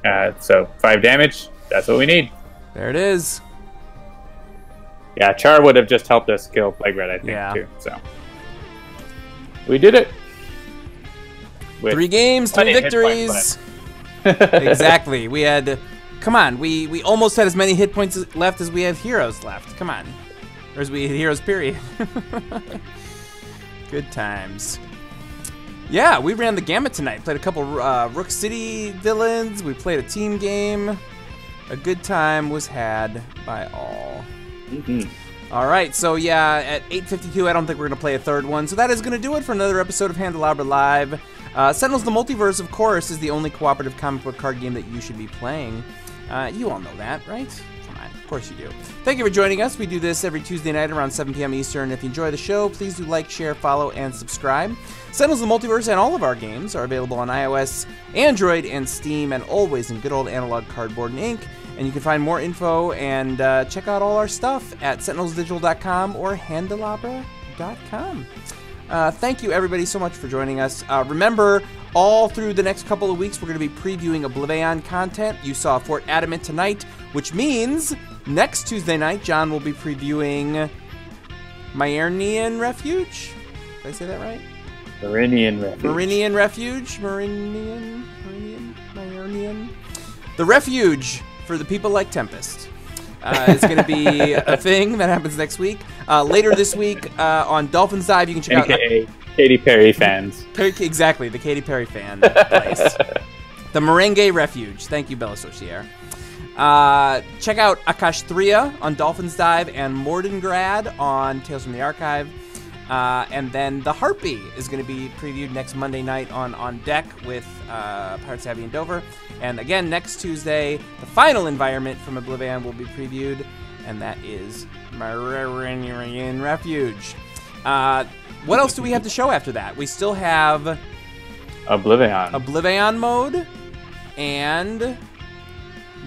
5 damage. That's what we need. There it is. Yeah, Char would have just helped us kill Plague Red, I think, Yeah. too. So we did it. With 3 games, 3 victories. Exactly. We had... Come on. We almost had as many hit points left as we have heroes left. Come on. Or as we had heroes, period. Good times. Yeah, we ran the gamut tonight. Played a couple Rook City villains. We played a team game. A good time was had by all. All right, so yeah, at 8:52, I don't think we're going to play a third one. So that is going to do it for another episode of Handelabra Live. Sentinels the Multiverse, of course, is the only cooperative comic book card game that you should be playing. You all know that, right? Come on, of course you do. Thank you for joining us. We do this every Tuesday night around 7 p.m. Eastern. If you enjoy the show, please do like, share, follow, and subscribe. Sentinels the Multiverse and all of our games are available on iOS, Android, and Steam, and always in good old analog cardboard and ink. And you can find more info and check out all our stuff at sentinelsdigital.com or handelabra.com. Thank you, everybody, so much for joining us. Remember, all through the next couple of weeks, we're going to be previewing OblivAeon content. You saw Fort Adamant tonight, which means next Tuesday night, John will be previewing Myrnian Refuge. Did I say that right? Myrnian Refuge. Myrnian Refuge? Myrnian? The Refuge for the people like Tempest. It's going to be a thing that happens next week. Later this week on Dolphins Dive, you can check out... Katy Perry fans. Exactly, the Katy Perry fan place. The Merengue Refuge. Thank you, Bella Sorciere. Check out Akashtria on Dolphins Dive and Mordengrad on Tales from the Archive. And then The Harpy is going to be previewed next Monday night on Deck with Pirates Abbey and Dover. And again, next Tuesday, the final environment from OblivAeon will be previewed, and that is Myrnian Refuge. What else do we have to show after that? We still have OblivAeon mode and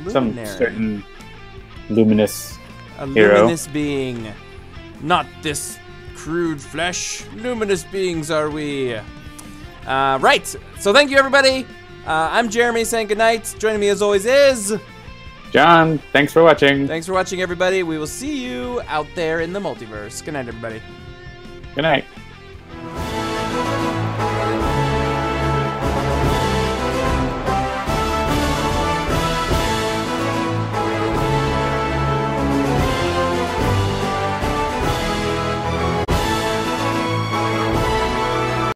Luminary. Some certain luminous a hero. Luminous being. Not this crude flesh. Luminous beings are we. Right. So thank you, everybody. I'm Jeremy saying goodnight. Joining me as always is... John, thanks for watching. Thanks for watching, everybody. We will see you out there in the multiverse. Good night, everybody. Good night.